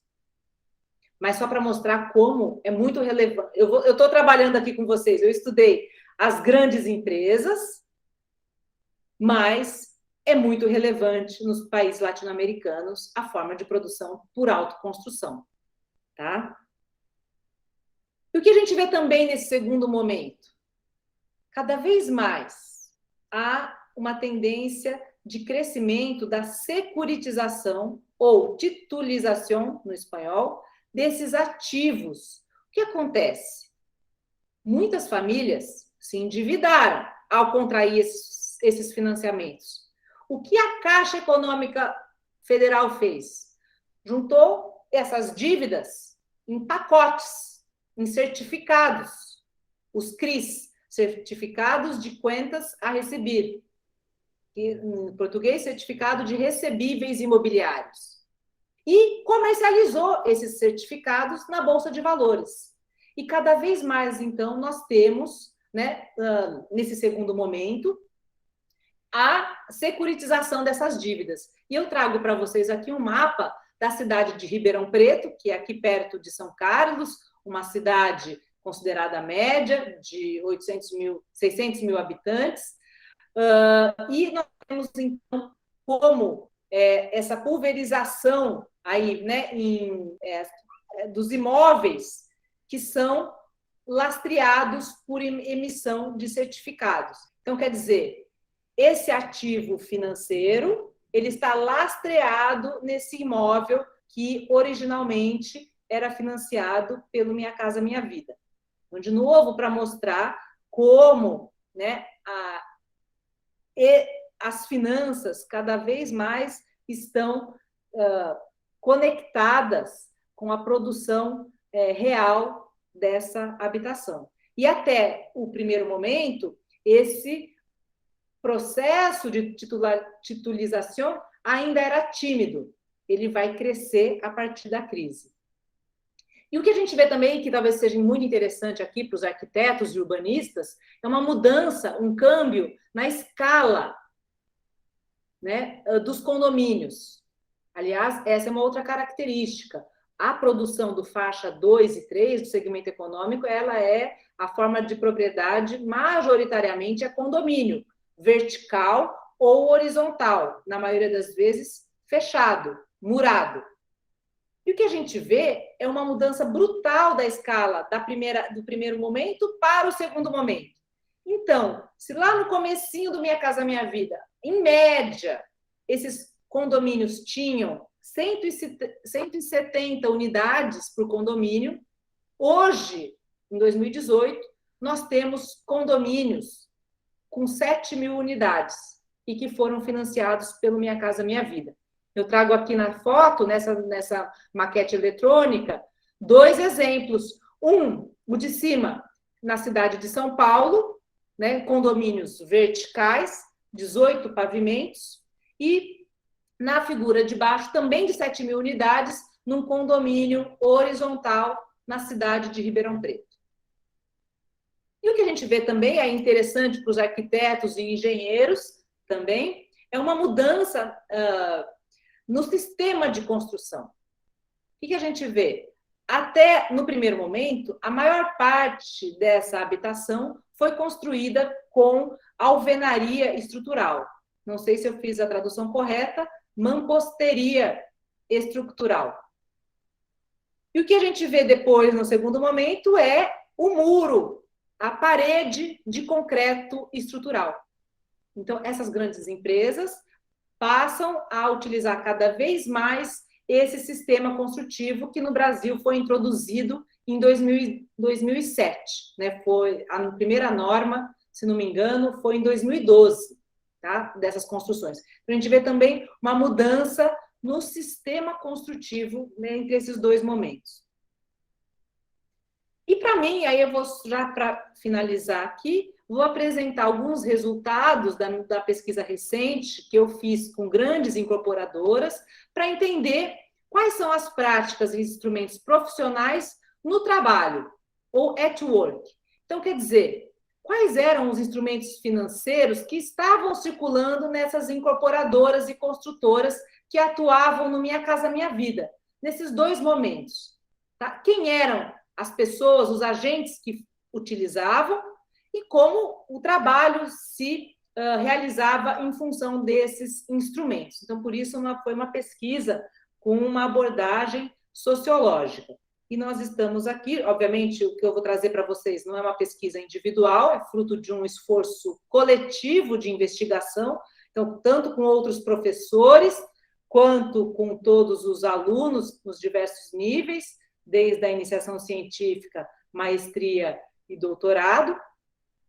Mas só para mostrar como é muito relevante. Eu estou trabalhando aqui com vocês, eu estudei as grandes empresas, mas é muito relevante nos países latino-americanos a forma de produção por autoconstrução, tá? E o que a gente vê também nesse segundo momento? Cada vez mais há uma tendência de crescimento da securitização ou titulização, no espanhol, desses ativos. O que acontece? Muitas famílias se endividaram ao contrair esses financiamentos. O que a Caixa Econômica Federal fez? Juntou essas dívidas em pacotes, em certificados, os CRIs, certificados de contas a receber, em português, certificado de recebíveis imobiliários. e comercializou esses certificados na Bolsa de Valores. E cada vez mais, então, nós temos, né, nesse segundo momento, a securitização dessas dívidas. E eu trago para vocês aqui um mapa da cidade de Ribeirão Preto, que é aqui perto de São Carlos, uma cidade considerada média, de 600 mil habitantes. E nós temos, então, como essa pulverização aí, né, dos imóveis que são lastreados por emissão de certificados. Então, quer dizer, esse ativo financeiro, ele está lastreado nesse imóvel que originalmente era financiado pelo Minha Casa Minha Vida. Então, de novo, para mostrar como, né, as finanças cada vez mais estão conectadas com a produção real dessa habitação. E até o primeiro momento, esse processo de titulização ainda era tímido. Ele vai crescer a partir da crise. E o que a gente vê também, que talvez seja muito interessante aqui para os arquitetos e urbanistas, é uma mudança, um câmbio na escala, né, dos condomínios. Aliás, essa é uma outra característica. A produção do faixa 2 e 3, do segmento econômico, ela é a forma de propriedade, majoritariamente é condomínio, vertical ou horizontal, na maioria das vezes fechado, murado. E o que a gente vê é uma mudança brutal da escala do primeiro momento para o segundo momento. Então, se lá no comecinho do Minha Casa Minha Vida, em média, esses condomínios tinham 170 unidades por condomínio, hoje, em 2018, nós temos condomínios com 7 mil unidades e que foram financiados pelo Minha Casa Minha Vida. Eu trago aqui na foto, nessa maquete eletrônica, 2 exemplos. O de cima, na cidade de São Paulo, né, condomínios verticais, 18 pavimentos, e na figura de baixo, também de 7 mil unidades, num condomínio horizontal na cidade de Ribeirão Preto. E o que a gente vê também, é interessante para os arquitetos e engenheiros também, é uma mudança no sistema de construção. O que a gente vê? Até no primeiro momento, a maior parte dessa habitação foi construída com alvenaria estrutural. Não sei se eu fiz a tradução correta, mamposteria estrutural. E o que a gente vê depois, no segundo momento, é o muro, a parede de concreto estrutural. Então, essas grandes empresas passam a utilizar cada vez mais esse sistema construtivo que no Brasil foi introduzido em 2007. Né? Foi a primeira norma, se não me engano, foi em 2012, tá? Dessas construções. A gente vê também uma mudança no sistema construtivo, né, entre esses 2 momentos. E para mim, aí eu vou, já para finalizar aqui, vou apresentar alguns resultados da pesquisa recente que eu fiz com grandes incorporadoras para entender quais são as práticas e instrumentos profissionais no trabalho, ou at work. Então, quer dizer, quais eram os instrumentos financeiros que estavam circulando nessas incorporadoras e construtoras que atuavam no Minha Casa Minha Vida, nesses 2 momentos. Tá? Quem eram as pessoas, os agentes que utilizavam e como o trabalho se realizava em função desses instrumentos. Então, por isso, foi uma pesquisa com uma abordagem sociológica. E nós estamos aqui, obviamente, o que eu vou trazer para vocês não é uma pesquisa individual, é fruto de um esforço coletivo de investigação, então, tanto com outros professores, quanto com todos os alunos nos diversos níveis, desde a iniciação científica, maestria e doutorado.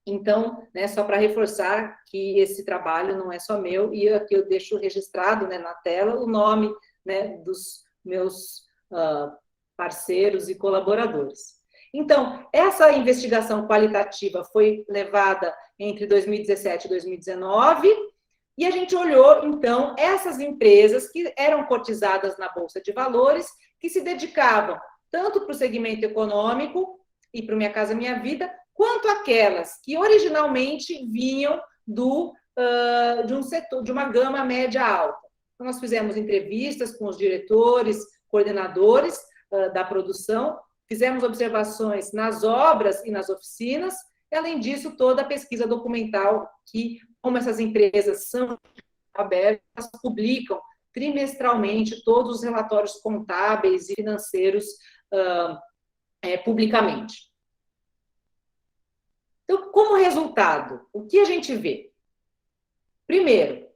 Então, né, só para reforçar que esse trabalho não é só meu, e aqui eu deixo registrado, né, na tela o nome, né, dos meus parceiros e colaboradores. Então, essa investigação qualitativa foi levada entre 2017 e 2019, E a gente olhou, então, essas empresas que eram cotizadas na Bolsa de Valores, que se dedicavam tanto para o segmento econômico e para o Minha Casa Minha Vida, quanto aquelas que originalmente vinham de um setor, de uma gama média alta. Então, nós fizemos entrevistas com os diretores, coordenadores da produção, fizemos observações nas obras e nas oficinas, e, além disso, toda a pesquisa documental que, como essas empresas são abertas, elas publicam trimestralmente todos os relatórios contábeis e financeiros publicamente. Então, como resultado, o que a gente vê? Primeiro,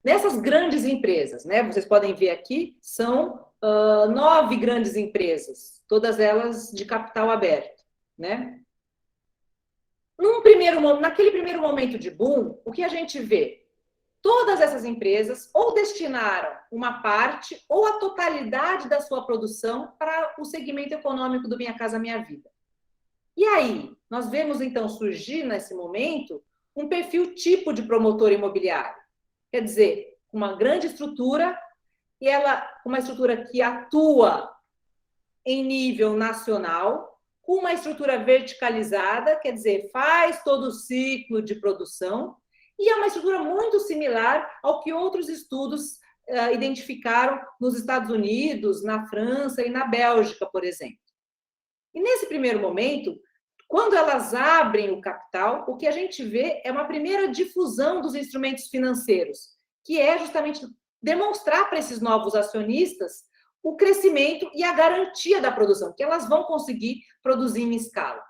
nessas grandes empresas, né, vocês podem ver aqui, são 9 grandes empresas, todas elas de capital aberto, né? Naquele primeiro momento de boom, o que a gente vê? Todas essas empresas ou destinaram uma parte ou a totalidade da sua produção para o segmento econômico do Minha Casa Minha Vida. E aí, nós vemos então surgir nesse momento um perfil tipo de promotor imobiliário. Quer dizer, uma grande estrutura, e uma estrutura que atua em nível nacional, com uma estrutura verticalizada, quer dizer, faz todo o ciclo de produção, e é uma estrutura muito similar ao que outros estudos identificaram nos Estados Unidos, na França e na Bélgica, por exemplo. E nesse primeiro momento, quando elas abrem o capital, o que a gente vê é uma primeira difusão dos instrumentos financeiros, que é justamente demonstrar para esses novos acionistas o crescimento e a garantia da produção, que elas vão conseguir produzir em escala.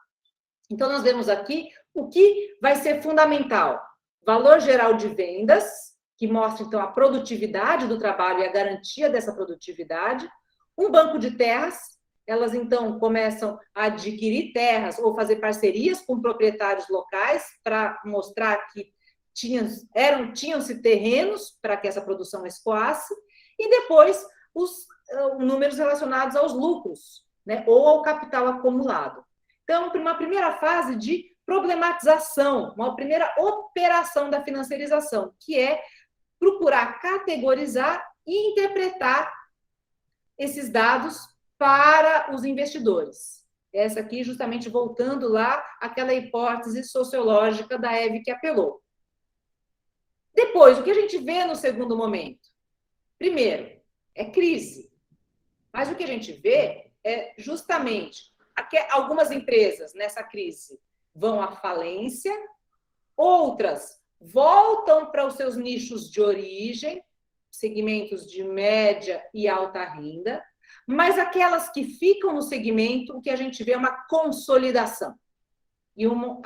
Então, nós vemos aqui o que vai ser fundamental. Valor geral de vendas, que mostra, então, a produtividade do trabalho e a garantia dessa produtividade. Um banco de terras, elas, então, começam a adquirir terras ou fazer parcerias com proprietários locais para mostrar que tinham-se terrenos para que essa produção escoasse. E depois, os números relacionados aos lucros, né, ou ao capital acumulado. Então, uma primeira fase de problematização, uma primeira operação da financiarização, que é procurar categorizar e interpretar esses dados para os investidores. Essa aqui, justamente voltando lá àquela hipótese sociológica da Heve que apelou. Depois, o que a gente vê no segundo momento? Primeiro, é crise. Mas o que a gente vê é justamente algumas empresas nessa crise vão à falência, outras voltam para os seus nichos de origem, segmentos de média e alta renda, mas aquelas que ficam no segmento, o que a gente vê é uma consolidação e um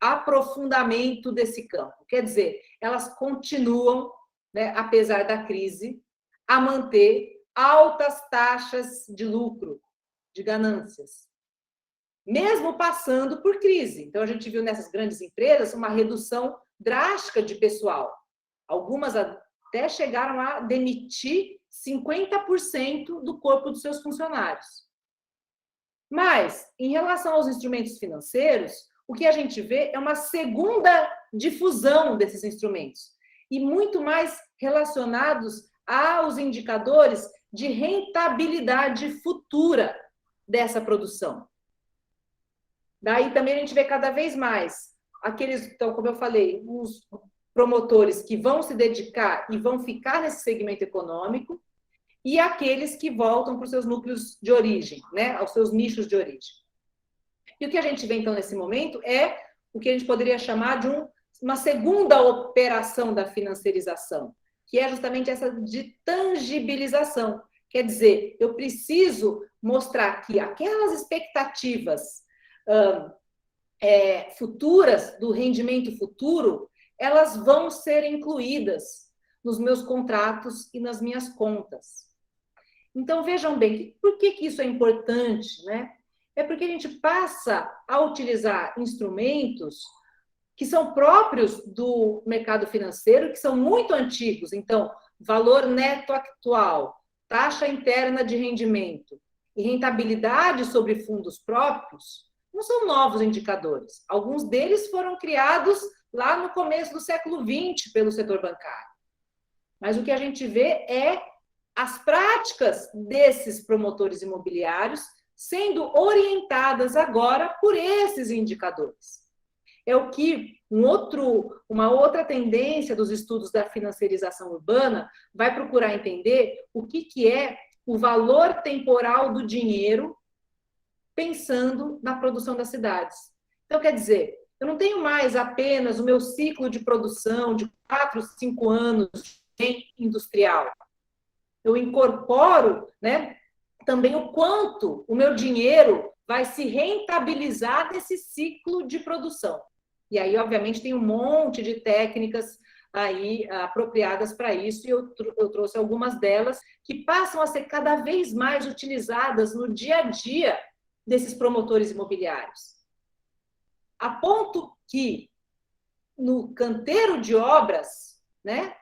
aprofundamento desse campo. Quer dizer, elas continuam, né, apesar da crise, a manter altas taxas de lucro, de ganâncias, mesmo passando por crise. Então, a gente viu nessas grandes empresas uma redução drástica de pessoal. Algumas até chegaram a demitir 50% do corpo dos seus funcionários. Mas, em relação aos instrumentos financeiros, o que a gente vê é uma segunda difusão desses instrumentos, e muito mais relacionados aos indicadores de rentabilidade futura dessa produção. Daí também a gente vê cada vez mais aqueles, então, como eu falei, os promotores que vão se dedicar e vão ficar nesse segmento econômico, e aqueles que voltam para os seus núcleos de origem, né, aos seus nichos de origem. E o que a gente vê, então, nesse momento é o que a gente poderia chamar de uma segunda operação da financiarização, que é justamente essa de tangibilização. Quer dizer, eu preciso mostrar que aquelas expectativas futuras, do rendimento futuro, elas vão ser incluídas nos meus contratos e nas minhas contas. Então, vejam bem, por que isso é importante, né? É porque a gente passa a utilizar instrumentos que são próprios do mercado financeiro, que são muito antigos. Então, valor neto actual, taxa interna de rendimento e rentabilidade sobre fundos próprios não são novos indicadores. Alguns deles foram criados lá no começo do século XX pelo setor bancário. Mas o que a gente vê é as práticas desses promotores imobiliários sendo orientadas agora por esses indicadores. É o que uma outra tendência dos estudos da financiarização urbana vai procurar entender o que é o valor temporal do dinheiro pensando na produção das cidades. Então, quer dizer, eu não tenho mais apenas o meu ciclo de produção de 4, 5 anos industrial. Eu incorporo, né, também o quanto o meu dinheiro vai se rentabilizar nesse ciclo de produção. E aí, obviamente, tem um monte de técnicas aí apropriadas para isso, e eu trouxe algumas delas que passam a ser cada vez mais utilizadas no dia a dia desses promotores imobiliários. A ponto que, no canteiro de obras, né,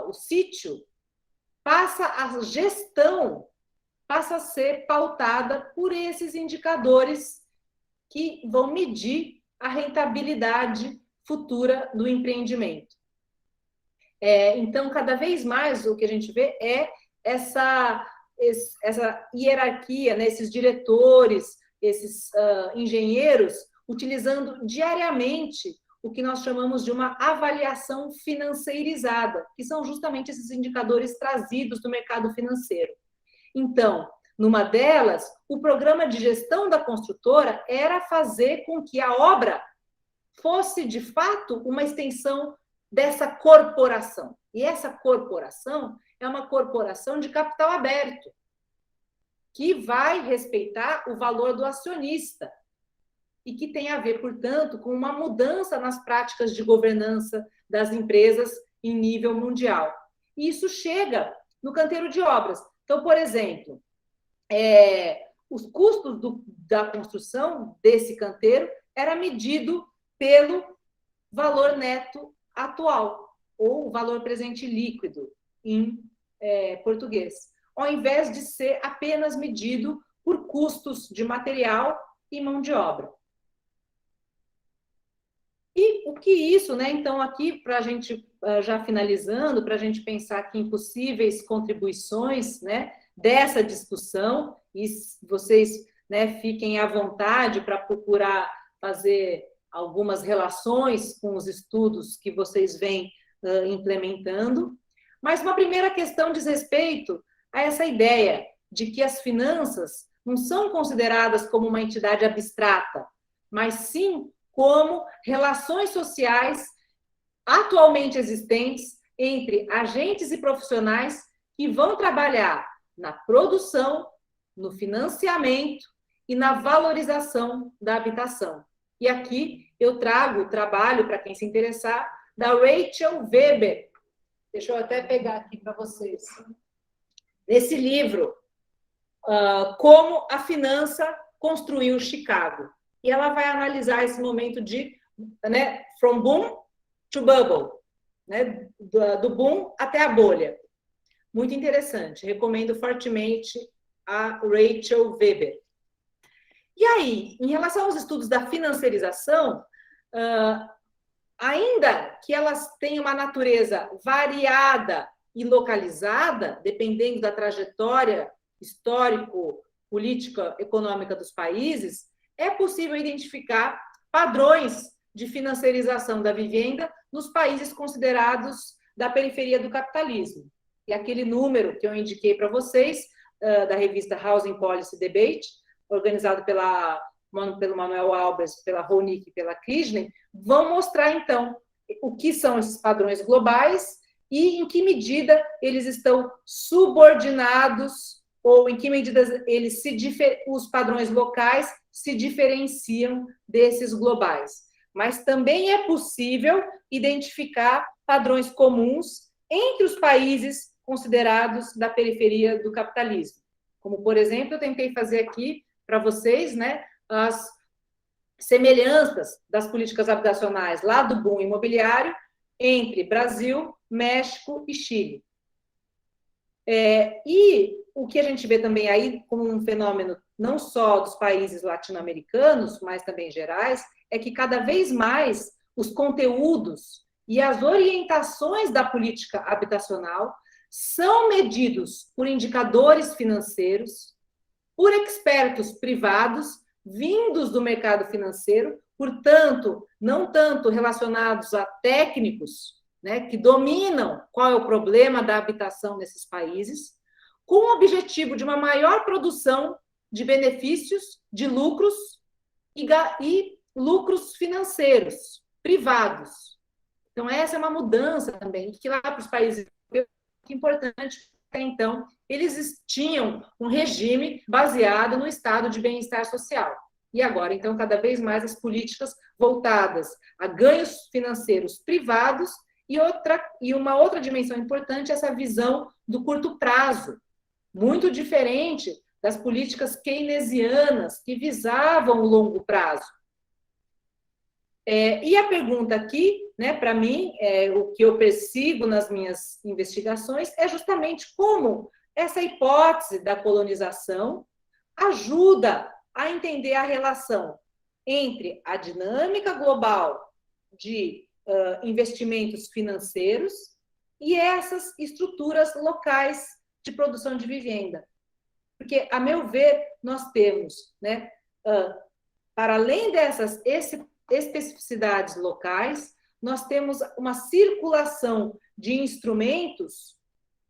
o sítio, a gestão passa a ser pautada por esses indicadores que vão medir a rentabilidade futura do empreendimento. Então, cada vez mais o que a gente vê é essa hierarquia, né, esses diretores, esses engenheiros, utilizando diariamente o que nós chamamos de uma avaliação financeirizada, que são justamente esses indicadores trazidos do mercado financeiro. Então, numa delas, o programa de gestão da construtora era fazer com que a obra fosse, de fato, uma extensão dessa corporação. E essa corporação é uma corporação de capital aberto, que vai respeitar o valor do acionista e que tem a ver, portanto, com uma mudança nas práticas de governança das empresas em nível mundial. E isso chega no canteiro de obras. Então, por exemplo, os custos da construção desse canteiro era medido pelo valor neto atual, ou valor presente líquido, em português, ao invés de ser apenas medido por custos de material e mão de obra. E o que isso, né? Então, aqui, para a gente, já finalizando, para a gente pensar aqui em possíveis contribuições, né, dessa discussão, e vocês, né, fiquem à vontade para procurar fazer algumas relações com os estudos que vocês vêm implementando. Mas uma primeira questão diz respeito a essa ideia de que as finanças não são consideradas como uma entidade abstrata, mas sim como relações sociais atualmente existentes entre agentes e profissionais que vão trabalhar na produção, no financiamento e na valorização da habitação. E aqui eu trago o trabalho, para quem se interessar, da Rachel Weber. Deixa eu até pegar aqui para vocês. Nesse livro, Como a Finança Construiu Chicago. E ela vai analisar esse momento de, né, from boom to bubble, né, do boom até a bolha. Muito interessante. Recomendo fortemente a Rachel Weber. E aí, em relação aos estudos da financiarização, ainda que elas tenham uma natureza variada e localizada, dependendo da trajetória histórico, política, econômica dos países, é possível identificar padrões de financiarização da vivenda nos países considerados da periferia do capitalismo. E aquele número que eu indiquei para vocês, da revista Housing Policy Debate, organizado pelo Manuel Albers, pela Ronick e pela Krishney, vão mostrar, então, o que são esses padrões globais e em que medida eles estão subordinados ou em que medida os padrões locais se diferenciam desses globais. Mas também é possível identificar padrões comuns entre os países considerados da periferia do capitalismo. Como, por exemplo, eu tentei fazer aqui para vocês, né, as semelhanças das políticas habitacionais lá do boom imobiliário entre Brasil, México e Chile. E o que a gente vê também aí como um fenômeno não só dos países latino-americanos, mas também gerais, é que cada vez mais os conteúdos e as orientações da política habitacional são medidos por indicadores financeiros, por expertos privados vindos do mercado financeiro, portanto, não tanto relacionados a técnicos, né, que dominam qual é o problema da habitação nesses países, com o objetivo de uma maior produção de benefícios, de lucros e lucros financeiros, privados. Então, essa é uma mudança também, que lá para os países europeus é importante, então, eles tinham um regime baseado no estado de bem-estar social. E agora, então, cada vez mais as políticas voltadas a ganhos financeiros privados e uma outra dimensão importante é essa visão do curto prazo, muito diferente das políticas keynesianas que visavam o longo prazo. E a pergunta aqui, né, para mim, o que eu persigo nas minhas investigações é justamente como essa hipótese da colonização ajuda a entender a relação entre a dinâmica global de investimentos financeiros e essas estruturas locais de produção de vivenda. Porque, a meu ver, nós temos, né, para além dessas especificidades locais, nós temos uma circulação de instrumentos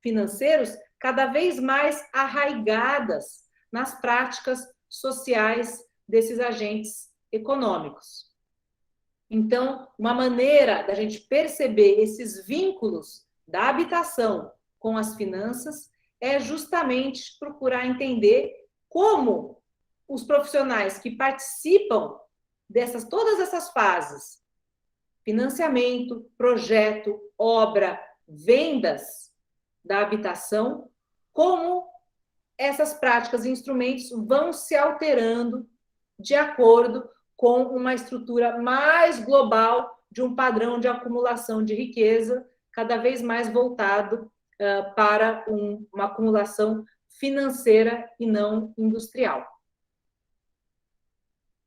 financeiros cada vez mais arraigadas nas práticas sociais desses agentes econômicos. Então, uma maneira da gente perceber esses vínculos da habitação com as finanças é justamente procurar entender como os profissionais que participam todas essas fases, financiamento, projeto, obra, vendas da habitação, como essas práticas e instrumentos vão se alterando de acordo com uma estrutura mais global de um padrão de acumulação de riqueza, cada vez mais voltado para uma acumulação financeira e não industrial.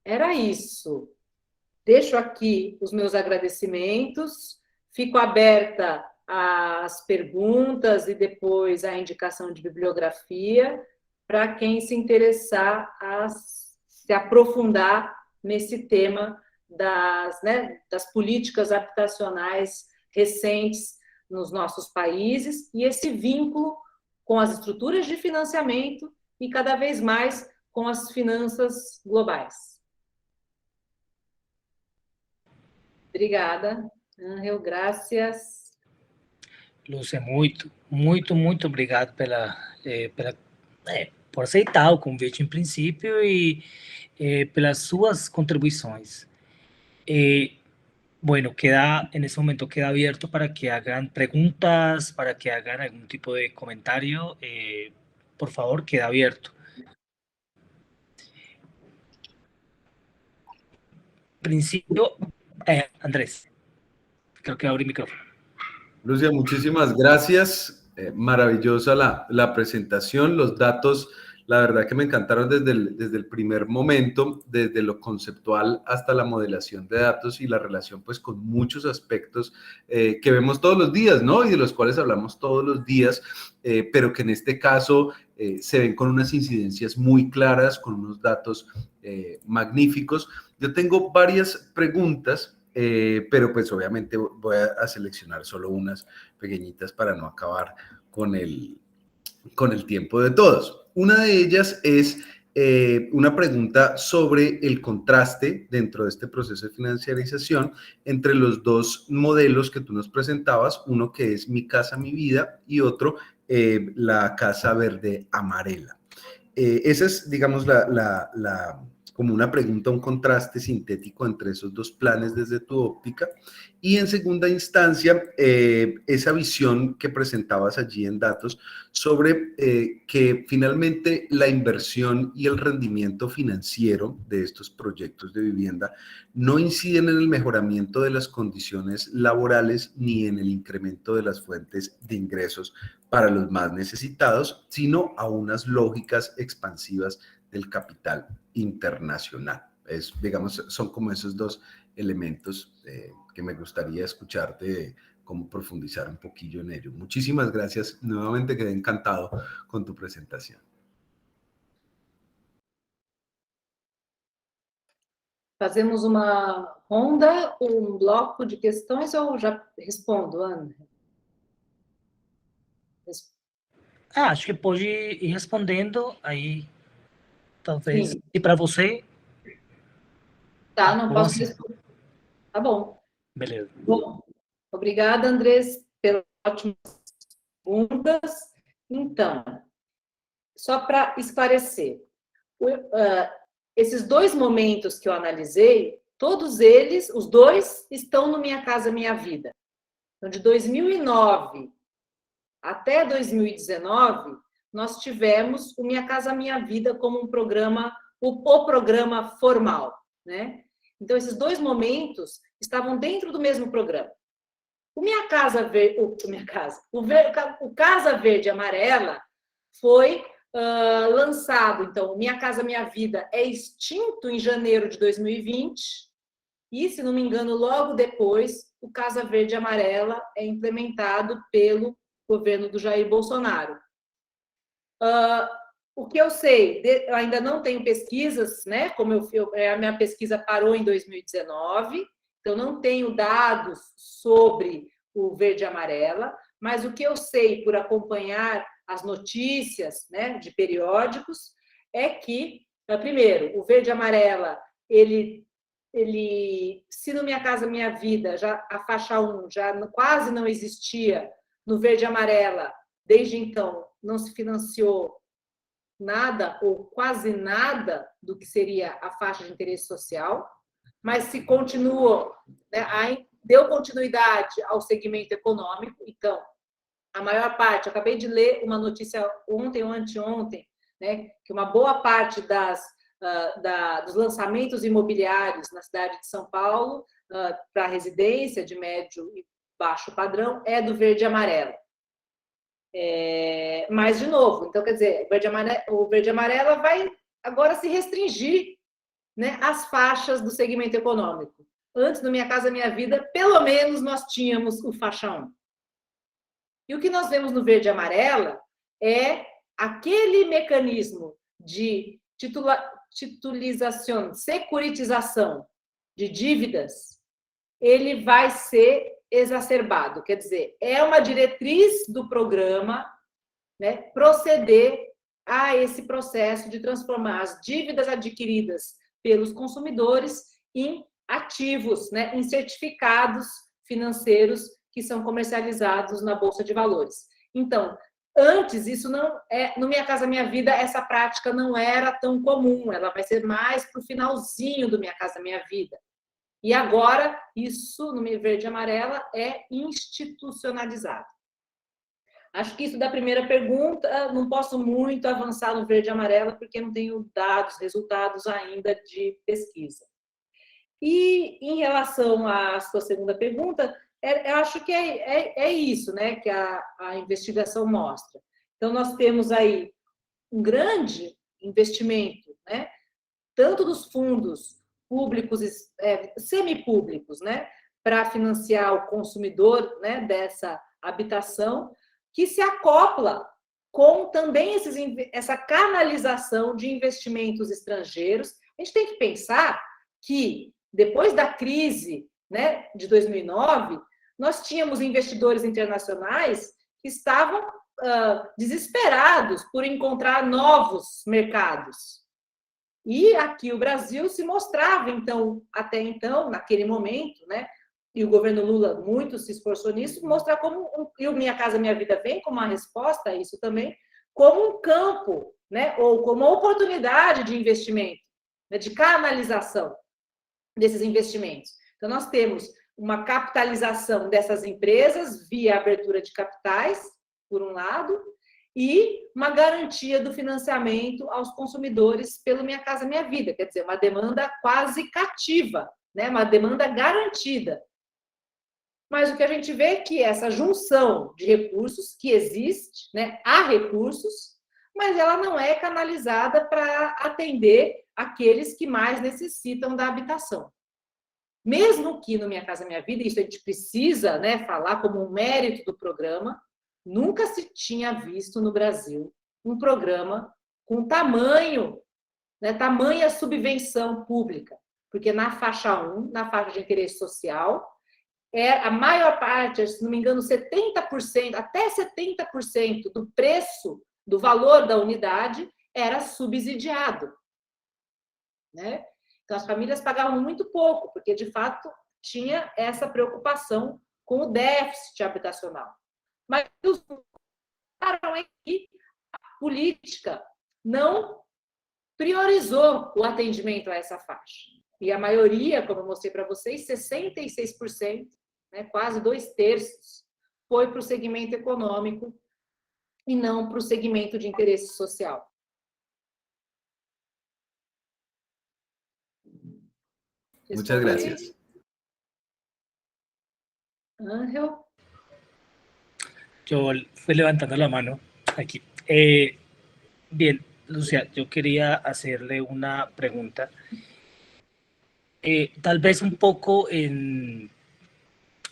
Era isso. Deixo aqui os meus agradecimentos, fico aberta às perguntas e depois à indicação de bibliografia para quem se interessar a se aprofundar nesse tema das políticas habitacionais recentes nos nossos países e esse vínculo com as estruturas de financiamento e cada vez mais com as finanças globais. Obrigada, Ángel, graças. Lúcia, muito obrigado por aceitar o convite em princípio e pelas suas contribuições. Bueno, en ese momento queda abierto para que hagan preguntas, para que hagan algún tipo de comentario. Por favor, queda abierto. Principio, Andrés, creo que abrí micrófono. Lucia, muchísimas gracias. Maravillosa la presentación, los datos, la verdad que me encantaron desde el primer momento, desde lo conceptual hasta la modelación de datos y la relación pues con muchos aspectos que vemos todos los días, ¿no? Y de los cuales hablamos todos los días, pero que en este caso se ven con unas incidencias muy claras, con unos datos magníficos. Yo tengo varias preguntas, pero pues obviamente voy a seleccionar solo unas pequeñitas para no acabar con el tiempo de todos. Una de ellas es una pregunta sobre el contraste dentro de este proceso de financiarización entre los dos modelos que tú nos presentabas, uno que es Mi Casa, Mi Vida y otro la Casa Verde Amarela. Esa es, digamos, como una pregunta, un contraste sintético entre esos dos planes desde tu óptica. Y en segunda instancia, esa visión que presentabas allí en datos sobre que finalmente la inversión y el rendimiento financiero de estos proyectos de vivienda no inciden en el mejoramiento de las condiciones laborales ni en el incremento de las fuentes de ingresos para los más necesitados, sino a unas lógicas expansivas del capital internacional. digamos, son como esos dos elementos que me gustaría escucharte, cómo profundizar un poquillo en ello. Muchísimas gracias. Nuevamente quedé encantado con tu presentación. Fazemos uma ronda, bloco de questões, ou já respondo, Ana? Acho que pode ir respondendo aí, talvez. Sim. E para você? Tá, não posso assim. responder. Tá bom. Beleza. Bom, obrigada, Andrés, pelas ótimas perguntas. Então, só para esclarecer, esses dois momentos que eu analisei, todos eles, os dois, estão no Minha Casa Minha Vida. Então, de 2009 até 2019, nós tivemos o Minha Casa Minha Vida como um programa, o programa formal, né? Então, esses dois momentos estavam dentro do mesmo programa. O Minha Casa Verde, o Casa Verde e Amarela foi lançado. Então, o Minha Casa Minha Vida é extinto em janeiro de 2020 e, se não me engano, logo depois, o Casa Verde e Amarela é implementado pelo governo do Jair Bolsonaro. O que eu sei, eu ainda não tenho pesquisas, né? Como a minha pesquisa parou em 2019, então não tenho dados sobre o verde e amarela, mas o que eu sei por acompanhar as notícias, né, de periódicos, é que, primeiro, o verde e amarela, ele se no Minha Casa Minha Vida, já a faixa 1 já quase não existia, no verde e amarela, desde então, não se financiou nada ou quase nada do que seria a faixa de interesse social, mas se continuou, né, deu continuidade ao segmento econômico. Então, a maior parte, eu acabei de ler uma notícia ontem ou anteontem, né, que uma boa parte dos lançamentos imobiliários na cidade de São Paulo, para residência de médio e baixo padrão, é do verde e amarelo. Mas, de novo, então, quer dizer, o verde e amarela vai agora se restringir, né, às faixas do segmento econômico. Antes, no Minha Casa Minha Vida, pelo menos nós tínhamos o faixa 1. E o que nós vemos no verde e amarela é aquele mecanismo de titulização, securitização de dívidas, ele vai ser exacerbado. Quer dizer, é uma diretriz do programa, né, proceder a esse processo de transformar as dívidas adquiridas pelos consumidores em ativos, né, em certificados financeiros que são comercializados na Bolsa de Valores. Então, antes, isso não no Minha Casa Minha Vida, essa prática não era tão comum, ela vai ser mais para o finalzinho do Minha Casa Minha Vida. E agora, isso, no verde e amarela, é institucionalizado. Acho que isso da primeira pergunta, não posso muito avançar no verde e amarela, porque não tenho dados, resultados ainda de pesquisa. E em relação à sua segunda pergunta, eu acho que é isso, né, que a investigação mostra. Então, nós temos aí um grande investimento, né, tanto dos fundos públicos, semipúblicos, né, para financiar o consumidor, né, dessa habitação, que se acopla com também essa canalização de investimentos estrangeiros. A gente tem que pensar que, depois da crise, né, de 2009, nós tínhamos investidores internacionais que estavam desesperados por encontrar novos mercados. E aqui o Brasil se mostrava, então, até então, naquele momento, né, e o governo Lula muito se esforçou nisso, mostrar como, e o Minha Casa Minha Vida vem como uma resposta a isso também, como um campo, né, ou como uma oportunidade de investimento, né, de canalização desses investimentos. Então, nós temos uma capitalização dessas empresas via abertura de capitais, por um lado, e uma garantia do financiamento aos consumidores pelo Minha Casa Minha Vida, quer dizer, uma demanda quase cativa, né? Uma demanda garantida. Mas o que a gente vê é que essa junção de recursos que existe, né? Há recursos, mas ela não é canalizada para atender aqueles que mais necessitam da habitação. Mesmo que no Minha Casa Minha Vida, isso a gente precisa, né, falar como um mérito do programa, nunca se tinha visto no Brasil um programa com tamanho, né, tamanha subvenção pública, porque na faixa 1, na faixa de interesse social, a maior parte, se não me engano, 70%, até 70% do preço, do valor da unidade, era subsidiado, né? Então, as famílias pagavam muito pouco, porque, de fato, tinha essa preocupação com o déficit habitacional. Mas os é que a política não priorizou o atendimento a essa faixa. E a maioria, como eu mostrei para vocês, 66%, né, quase 2/3, foi para o segmento econômico e não para o segmento de interesse social. Muchas gracias. Ángel. Yo fui levantando la mano aquí. Bien, Lucia, yo quería hacerle una pregunta. Tal vez un poco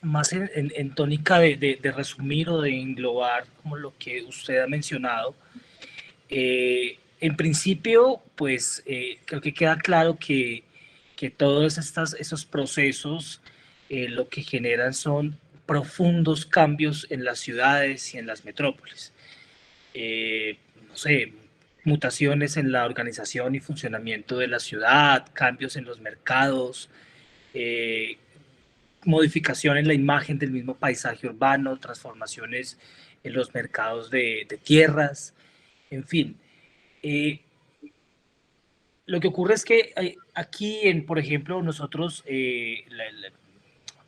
más en tónica de resumir o de englobar como lo que usted ha mencionado. En principio, pues creo que queda claro que todos esos procesos lo que generan son profundos cambios en las ciudades y en las metrópolis. No sé, mutaciones en la organización y funcionamiento de la ciudad, cambios en los mercados, modificación en la imagen del mismo paisaje urbano, transformaciones en los mercados de tierras, en fin. Lo que ocurre es que aquí, por ejemplo, nosotros,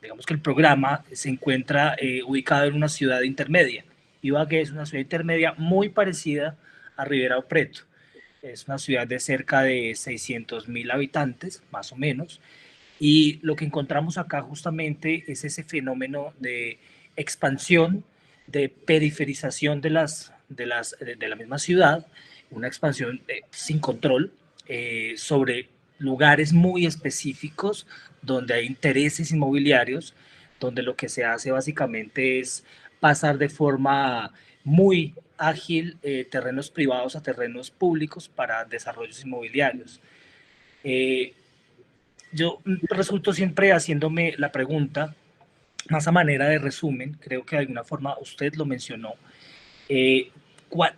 digamos que el programa se encuentra ubicado en una ciudad intermedia. Ibagué es una ciudad intermedia muy parecida a Ribeirão Preto. Es una ciudad de cerca de 600.000 habitantes, más o menos. Y lo que encontramos acá justamente es ese fenómeno de expansión, de periferización de la misma ciudad, una expansión sin control sobre lugares muy específicos donde hay intereses inmobiliarios, donde lo que se hace básicamente es pasar de forma muy ágil terrenos privados a terrenos públicos para desarrollos inmobiliarios. Yo resulto siempre haciéndome la pregunta, más a manera de resumen, creo que de alguna forma usted lo mencionó,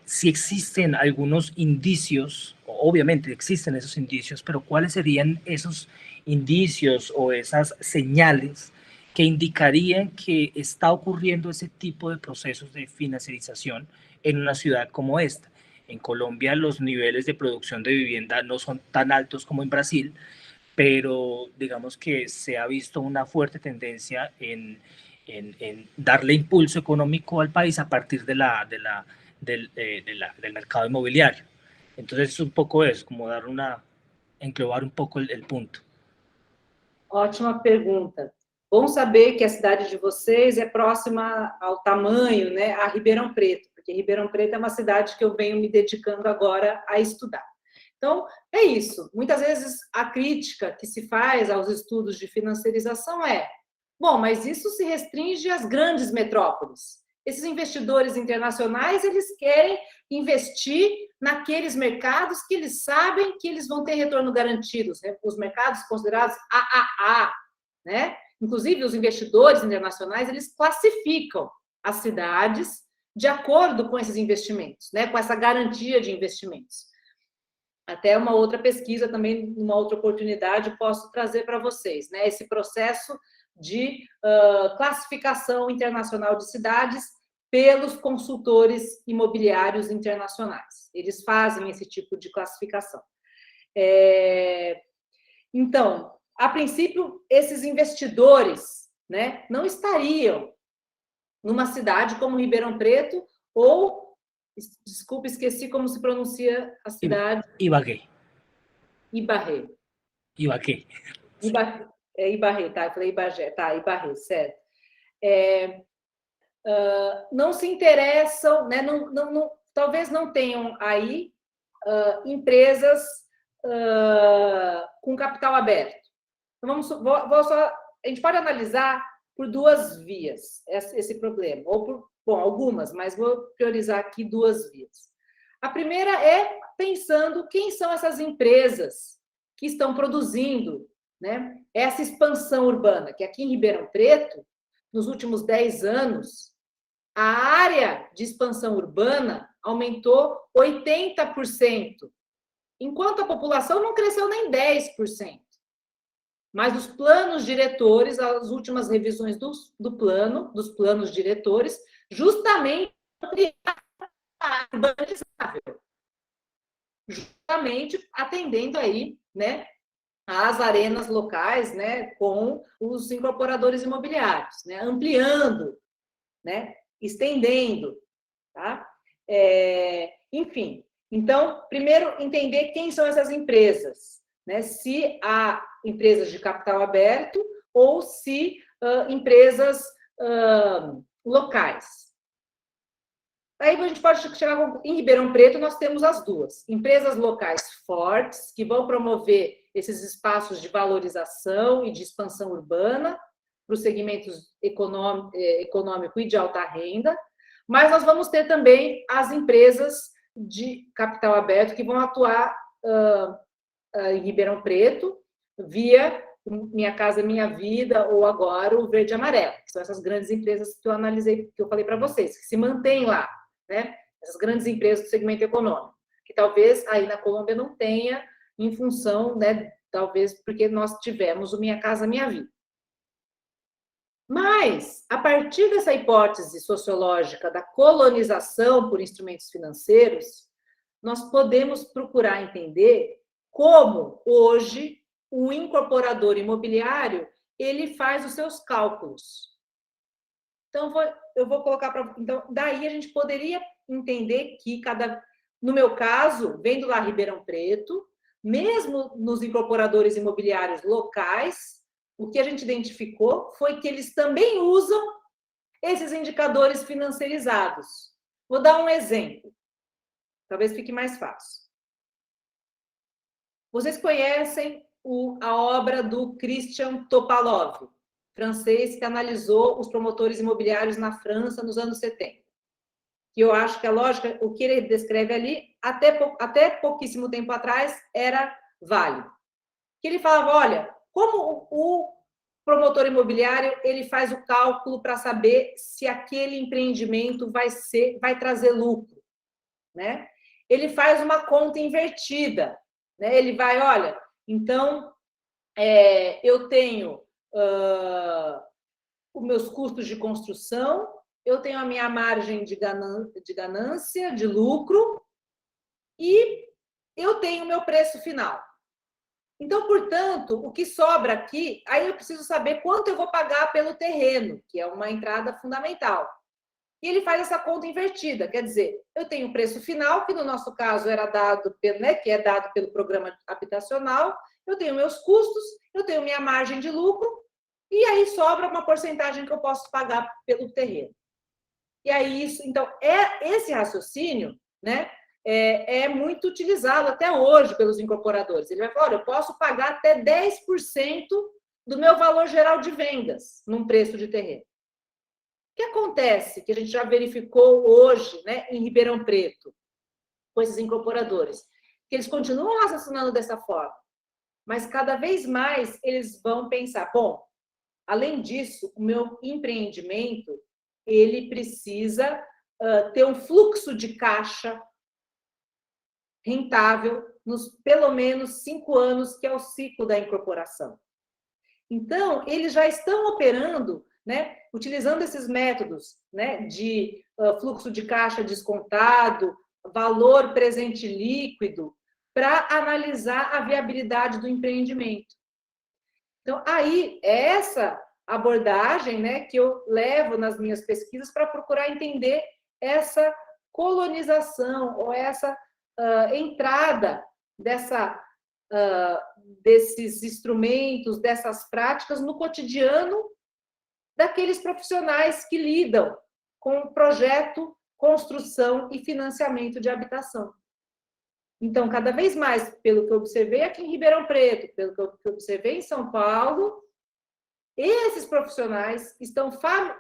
si existen algunos indicios, obviamente existen esos indicios, pero ¿cuáles serían esos indicios o esas señales que indicarían que está ocurriendo ese tipo de procesos de financiarización en una ciudad como esta? En Colombia los niveles de producción de vivienda no son tan altos como en Brasil, pero digamos que se ha visto una fuerte tendencia en darle impulso económico al país a partir del mercado inmobiliario. Entonces es un poco eso, como englobar un poco el punto. Ótima pergunta. Bom saber que a cidade de vocês é próxima ao tamanho, né, a Ribeirão Preto, porque Ribeirão Preto é uma cidade que eu venho me dedicando agora a estudar. Então, é isso. Muitas vezes a crítica que se faz aos estudos de financiarização é: bom, mas isso se restringe às grandes metrópoles. Esses investidores internacionais, eles querem investir naqueles mercados que eles sabem que eles vão ter retorno garantido, os mercados considerados AAA, né? Inclusive, os investidores internacionais, eles classificam as cidades de acordo com esses investimentos, né? Com essa garantia de investimentos. Até uma outra pesquisa também, numa outra oportunidade, posso trazer para vocês, né? Esse processo de classificação internacional de cidades pelos consultores imobiliários internacionais. Eles fazem esse tipo de classificação. Então, a princípio, esses investidores, né, não estariam numa cidade como Ribeirão Preto ou, desculpa, esqueci como se pronuncia a cidade. Ibagué. Ibarré. Ibagué. Ibarré, tá? Eu falei Ibagé, tá, Ibarré, certo. Não se interessam, né? Talvez não tenham aí empresas com capital aberto? Então, a gente pode analisar por duas vias esse problema, ou por, bom, algumas, mas vou priorizar aqui duas vias. A primeira é pensando quem são essas empresas que estão produzindo, né, essa expansão urbana, que aqui em Ribeirão Preto, nos últimos 10 anos, a área de expansão urbana aumentou 80%, enquanto a população não cresceu nem 10%. Mas os planos diretores, as últimas revisões dos planos diretores, justamente urbanizável, justamente atendendo aí, né, às arenas locais, né, com os incorporadores imobiliários, né, ampliando, né, estendendo, tá? Enfim, então, primeiro, entender quem são essas empresas, né? Se há empresas de capital aberto ou se empresas locais. Aí a gente pode chegar em Ribeirão Preto, nós temos as duas. Empresas locais fortes, que vão promover esses espaços de valorização e de expansão urbana para os segmentos econômico e de alta renda, mas nós vamos ter também as empresas de capital aberto que vão atuar em Ribeirão Preto via Minha Casa Minha Vida ou agora o Verde e Amarelo, que são essas grandes empresas que eu analisei, que eu falei para vocês, que se mantêm lá, né? Essas grandes empresas do segmento econômico, que talvez aí na Colômbia não tenha, em função, né, talvez porque nós tivemos o Minha Casa Minha Vida. Mas, a partir dessa hipótese sociológica da colonização por instrumentos financeiros, nós podemos procurar entender como, hoje, o incorporador imobiliário ele faz os seus cálculos. Então, eu vou colocar para... Então, daí a gente poderia entender que, no meu caso, vendo lá Ribeirão Preto, mesmo nos incorporadores imobiliários locais, o que a gente identificou foi que eles também usam esses indicadores financiarizados. Vou dar um exemplo, talvez fique mais fácil. Vocês conhecem a obra do Christian Topalov, francês que analisou os promotores imobiliários na França nos anos 70. Que eu acho que a lógica, o que ele descreve ali, até pouquíssimo tempo atrás, era válido. Que ele falava, olha, como o promotor imobiliário ele faz o cálculo para saber se aquele empreendimento vai trazer lucro, né? Ele faz uma conta invertida, né? Ele vai, olha, então eu tenho os meus custos de construção, eu tenho a minha margem de ganância, de lucro, e eu tenho o meu preço final. Então, portanto, o que sobra aqui, aí eu preciso saber quanto eu vou pagar pelo terreno, que é uma entrada fundamental. E ele faz essa conta invertida, quer dizer, eu tenho o preço final, que no nosso caso era dado, né, que é dado pelo programa habitacional, eu tenho meus custos, eu tenho minha margem de lucro, e aí sobra uma porcentagem que eu posso pagar pelo terreno. E aí, então, esse raciocínio, né, é muito utilizado até hoje pelos incorporadores. Ele vai falar, olha, eu posso pagar até 10% do meu valor geral de vendas num preço de terreno. O que acontece, que a gente já verificou hoje, né, em Ribeirão Preto, com esses incorporadores? Que eles continuam raciocinando dessa forma, mas cada vez mais eles vão pensar, bom, além disso, o meu empreendimento, ele precisa ter um fluxo de caixa rentável nos pelo menos 5 anos, que é o ciclo da incorporação. Então, eles já estão operando, né, utilizando esses métodos, né, de fluxo de caixa descontado, valor presente líquido, para analisar a viabilidade do empreendimento. Então, aí, é essa abordagem, né, que eu levo nas minhas pesquisas para procurar entender essa colonização ou essa entrada desses instrumentos, dessas práticas no cotidiano daqueles profissionais que lidam com projeto, construção e financiamento de habitação. Então, cada vez mais, pelo que eu observei aqui em Ribeirão Preto, pelo que eu observei em São Paulo, esses profissionais estão,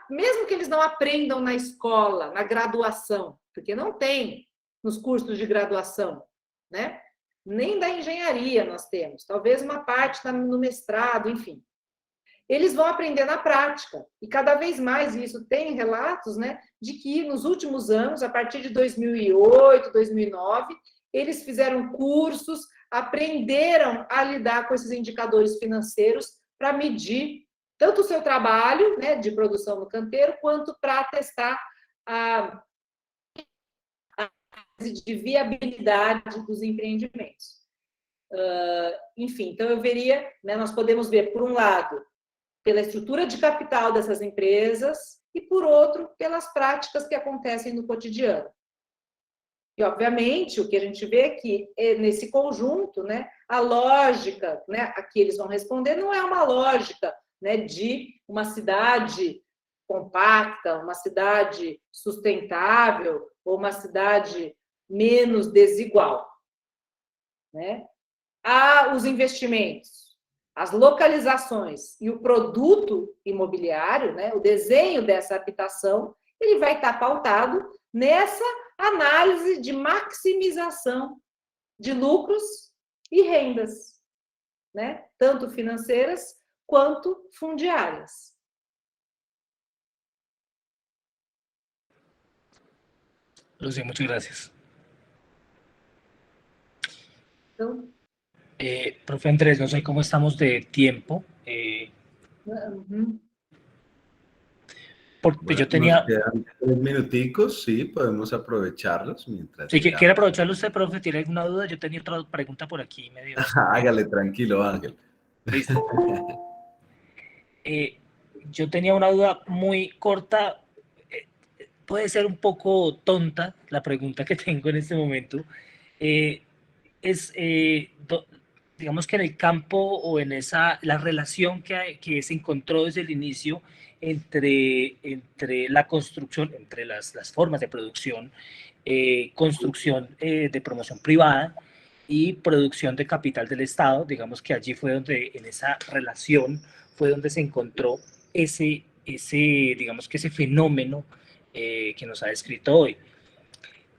mesmo que eles não aprendam na escola, na graduação, porque não tem nos cursos de graduação, né? Nem da engenharia nós temos, talvez uma parte no mestrado, enfim. Eles vão aprender na prática, e cada vez mais isso tem relatos, né, de que nos últimos anos, a partir de 2008, 2009, eles fizeram cursos, aprenderam a lidar com esses indicadores financeiros para medir tanto o seu trabalho, né, de produção no canteiro, quanto para testar a de viabilidade dos empreendimentos. Enfim, então eu veria, né, nós podemos ver, por um lado, pela estrutura de capital dessas empresas e, por outro, pelas práticas que acontecem no cotidiano. E, obviamente, o que a gente vê é que, nesse conjunto, né, a lógica, né, a que eles vão responder não é uma lógica, né, de uma cidade compacta, uma cidade sustentável ou uma cidade menos desigual, né? Os investimentos, as localizações e o produto imobiliário, né, o desenho dessa habitação, ele vai estar pautado nessa análise de maximização de lucros e rendas, né, tanto financeiras quanto fundiárias. Lucía, muchas gracias. Então, Profe Andrés, no sé cómo estamos de tiempo. Porque Bueno, yo tenía... nos quedan 3 minuticos, sí, podemos aprovecharlos mientras... Sí, quiere aprovecharlo usted, profe, ¿tiene alguna duda? Yo tenía otra pregunta por aquí. Medio... Hágale, tranquilo, Ángel. Listo. Yo tenía una duda muy corta. Puede ser un poco tonta la pregunta que tengo en este momento. Digamos que en el campo o en la relación que se encontró desde el inicio entre la construcción, entre las formas de producción, construcción de promoción privada y producción de capital del Estado. Digamos que allí fue donde, en esa relación, fue donde se encontró digamos que ese fenómeno que nos ha descrito hoy.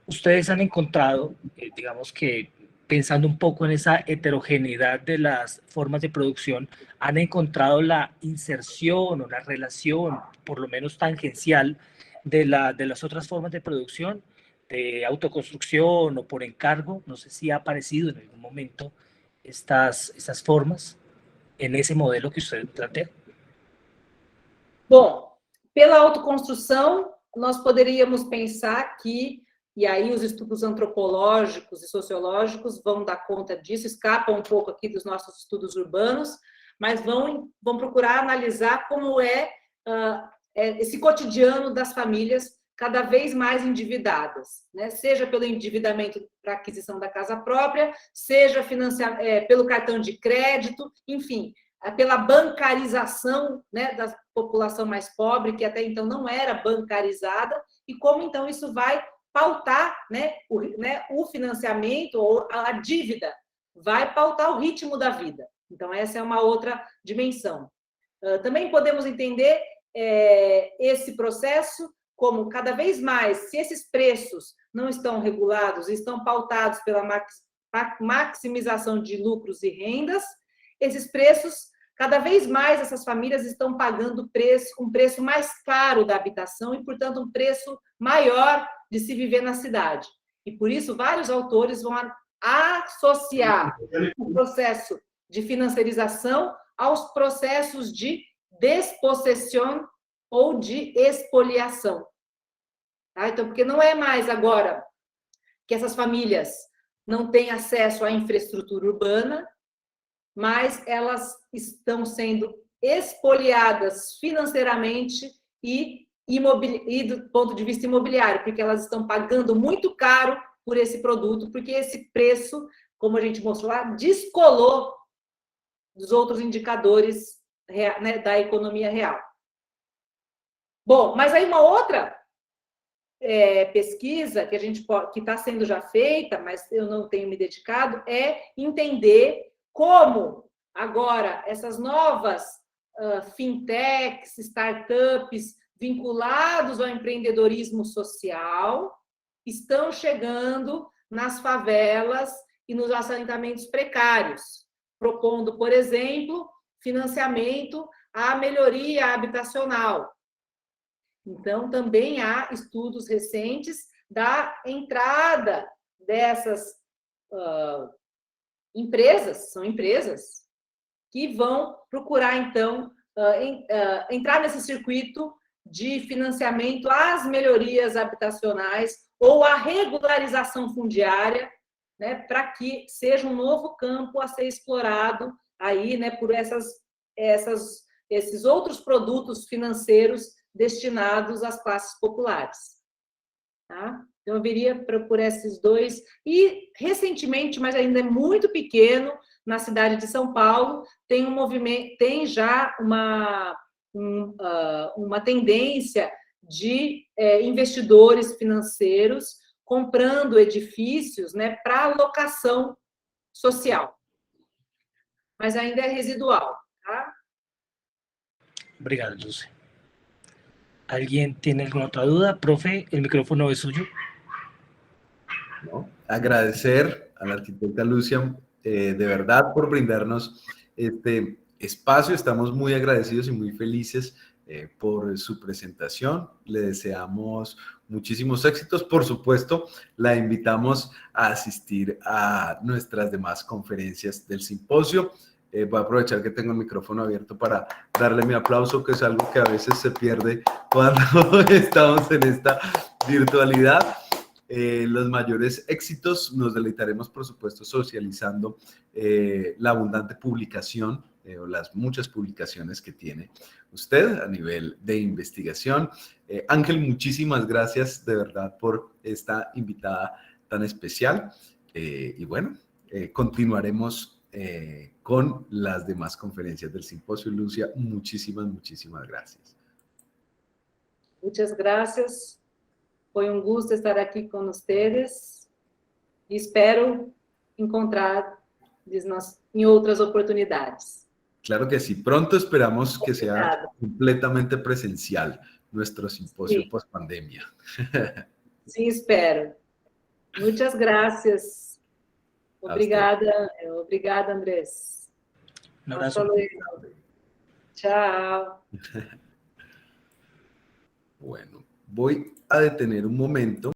Ustedes han encontrado, digamos que pensando un poco en esa heterogeneidad de las formas de producción, han encontrado la inserción o la relación, por lo menos tangencial, de las otras formas de producción, de autoconstrucción o por encargo. No sé si ha aparecido en algún momento estas formas en ese modelo que usted plantea. Bom, pela autoconstrução, nós poderíamos pensar que, e aí os estudos antropológicos e sociológicos vão dar conta disso, escapam um pouco aqui dos nossos estudos urbanos, mas vão procurar analisar como é esse cotidiano das famílias cada vez mais endividadas, né? Seja pelo endividamento para aquisição da casa própria, seja pelo cartão de crédito, enfim, pela bancarização, né, da população mais pobre, que até então não era bancarizada, e como então isso vai pautar, né, o financiamento ou a dívida, vai pautar o ritmo da vida. Então, essa é uma outra dimensão. Também podemos entender esse processo como, cada vez mais, se esses preços não estão regulados, estão pautados pela maximização de lucros e rendas, esses preços, cada vez mais essas famílias estão pagando um preço mais caro da habitação e, portanto, um preço maior de se viver na cidade. E, por isso, vários autores vão associar o processo de financiarização aos processos de despossessão ou de expoliação. Tá? Então, porque não é mais agora que essas famílias não têm acesso à infraestrutura urbana, mas elas estão sendo expoliadas financeiramente e do ponto de vista imobiliário, porque elas estão pagando muito caro por esse produto, porque esse preço, como a gente mostrou lá, descolou dos outros indicadores, né, da economia real. Bom, mas aí uma outra pesquisa que que está sendo já feita, mas eu não tenho me dedicado, é entender como agora essas novas fintechs, startups vinculados ao empreendedorismo social estão chegando nas favelas e nos assentamentos precários, propondo, por exemplo, financiamento à melhoria habitacional. Então, também há estudos recentes da entrada dessas empresas, são empresas, que vão procurar, então, entrar nesse circuito de financiamento às melhorias habitacionais ou à regularização fundiária, né, para que seja um novo campo a ser explorado aí, né, por esses outros produtos financeiros destinados às classes populares. Tá? Então, eu viria por esses dois. E, recentemente, mas ainda é muito pequeno, na cidade de São Paulo, tem um movimento, tem já uma tendência de investidores financeiros comprando edifícios, né, para locação social. Mas ainda é residual. Tá? Obrigado, Dulce. ¿Alguien tiene alguna otra duda? Profe, el micrófono es suyo. ¿No? Agradecer a la arquitecta Lucia de verdad por brindarnos este espacio. Estamos muy agradecidos y muy felices por su presentación. Le deseamos muchísimos éxitos. Por supuesto, la invitamos a asistir a nuestras demás conferencias del simposio. Voy a aprovechar que tengo el micrófono abierto para darle mi aplauso, que es algo que a veces se pierde cuando estamos en esta virtualidad. Los mayores éxitos nos deleitaremos, por supuesto, socializando la abundante publicación o las muchas publicaciones que tiene usted a nivel de investigación. Ángel, muchísimas gracias de verdad por esta invitada tan especial. Y bueno, continuaremos con las demás conferencias del simposio. Lucia, muchísimas gracias. Muchas gracias. Foi um gosto estar aqui com vocês e espero encontrar-los em outras oportunidades. Claro que sí. Pronto esperamos que sea completamente presencial nuestro simposio Sí. post-pandemia. Sim, espero. Muchas gracias. Obrigada, Andrés. Un abrazo. Hasta luego. Chao. Bueno, voy a detener un momento.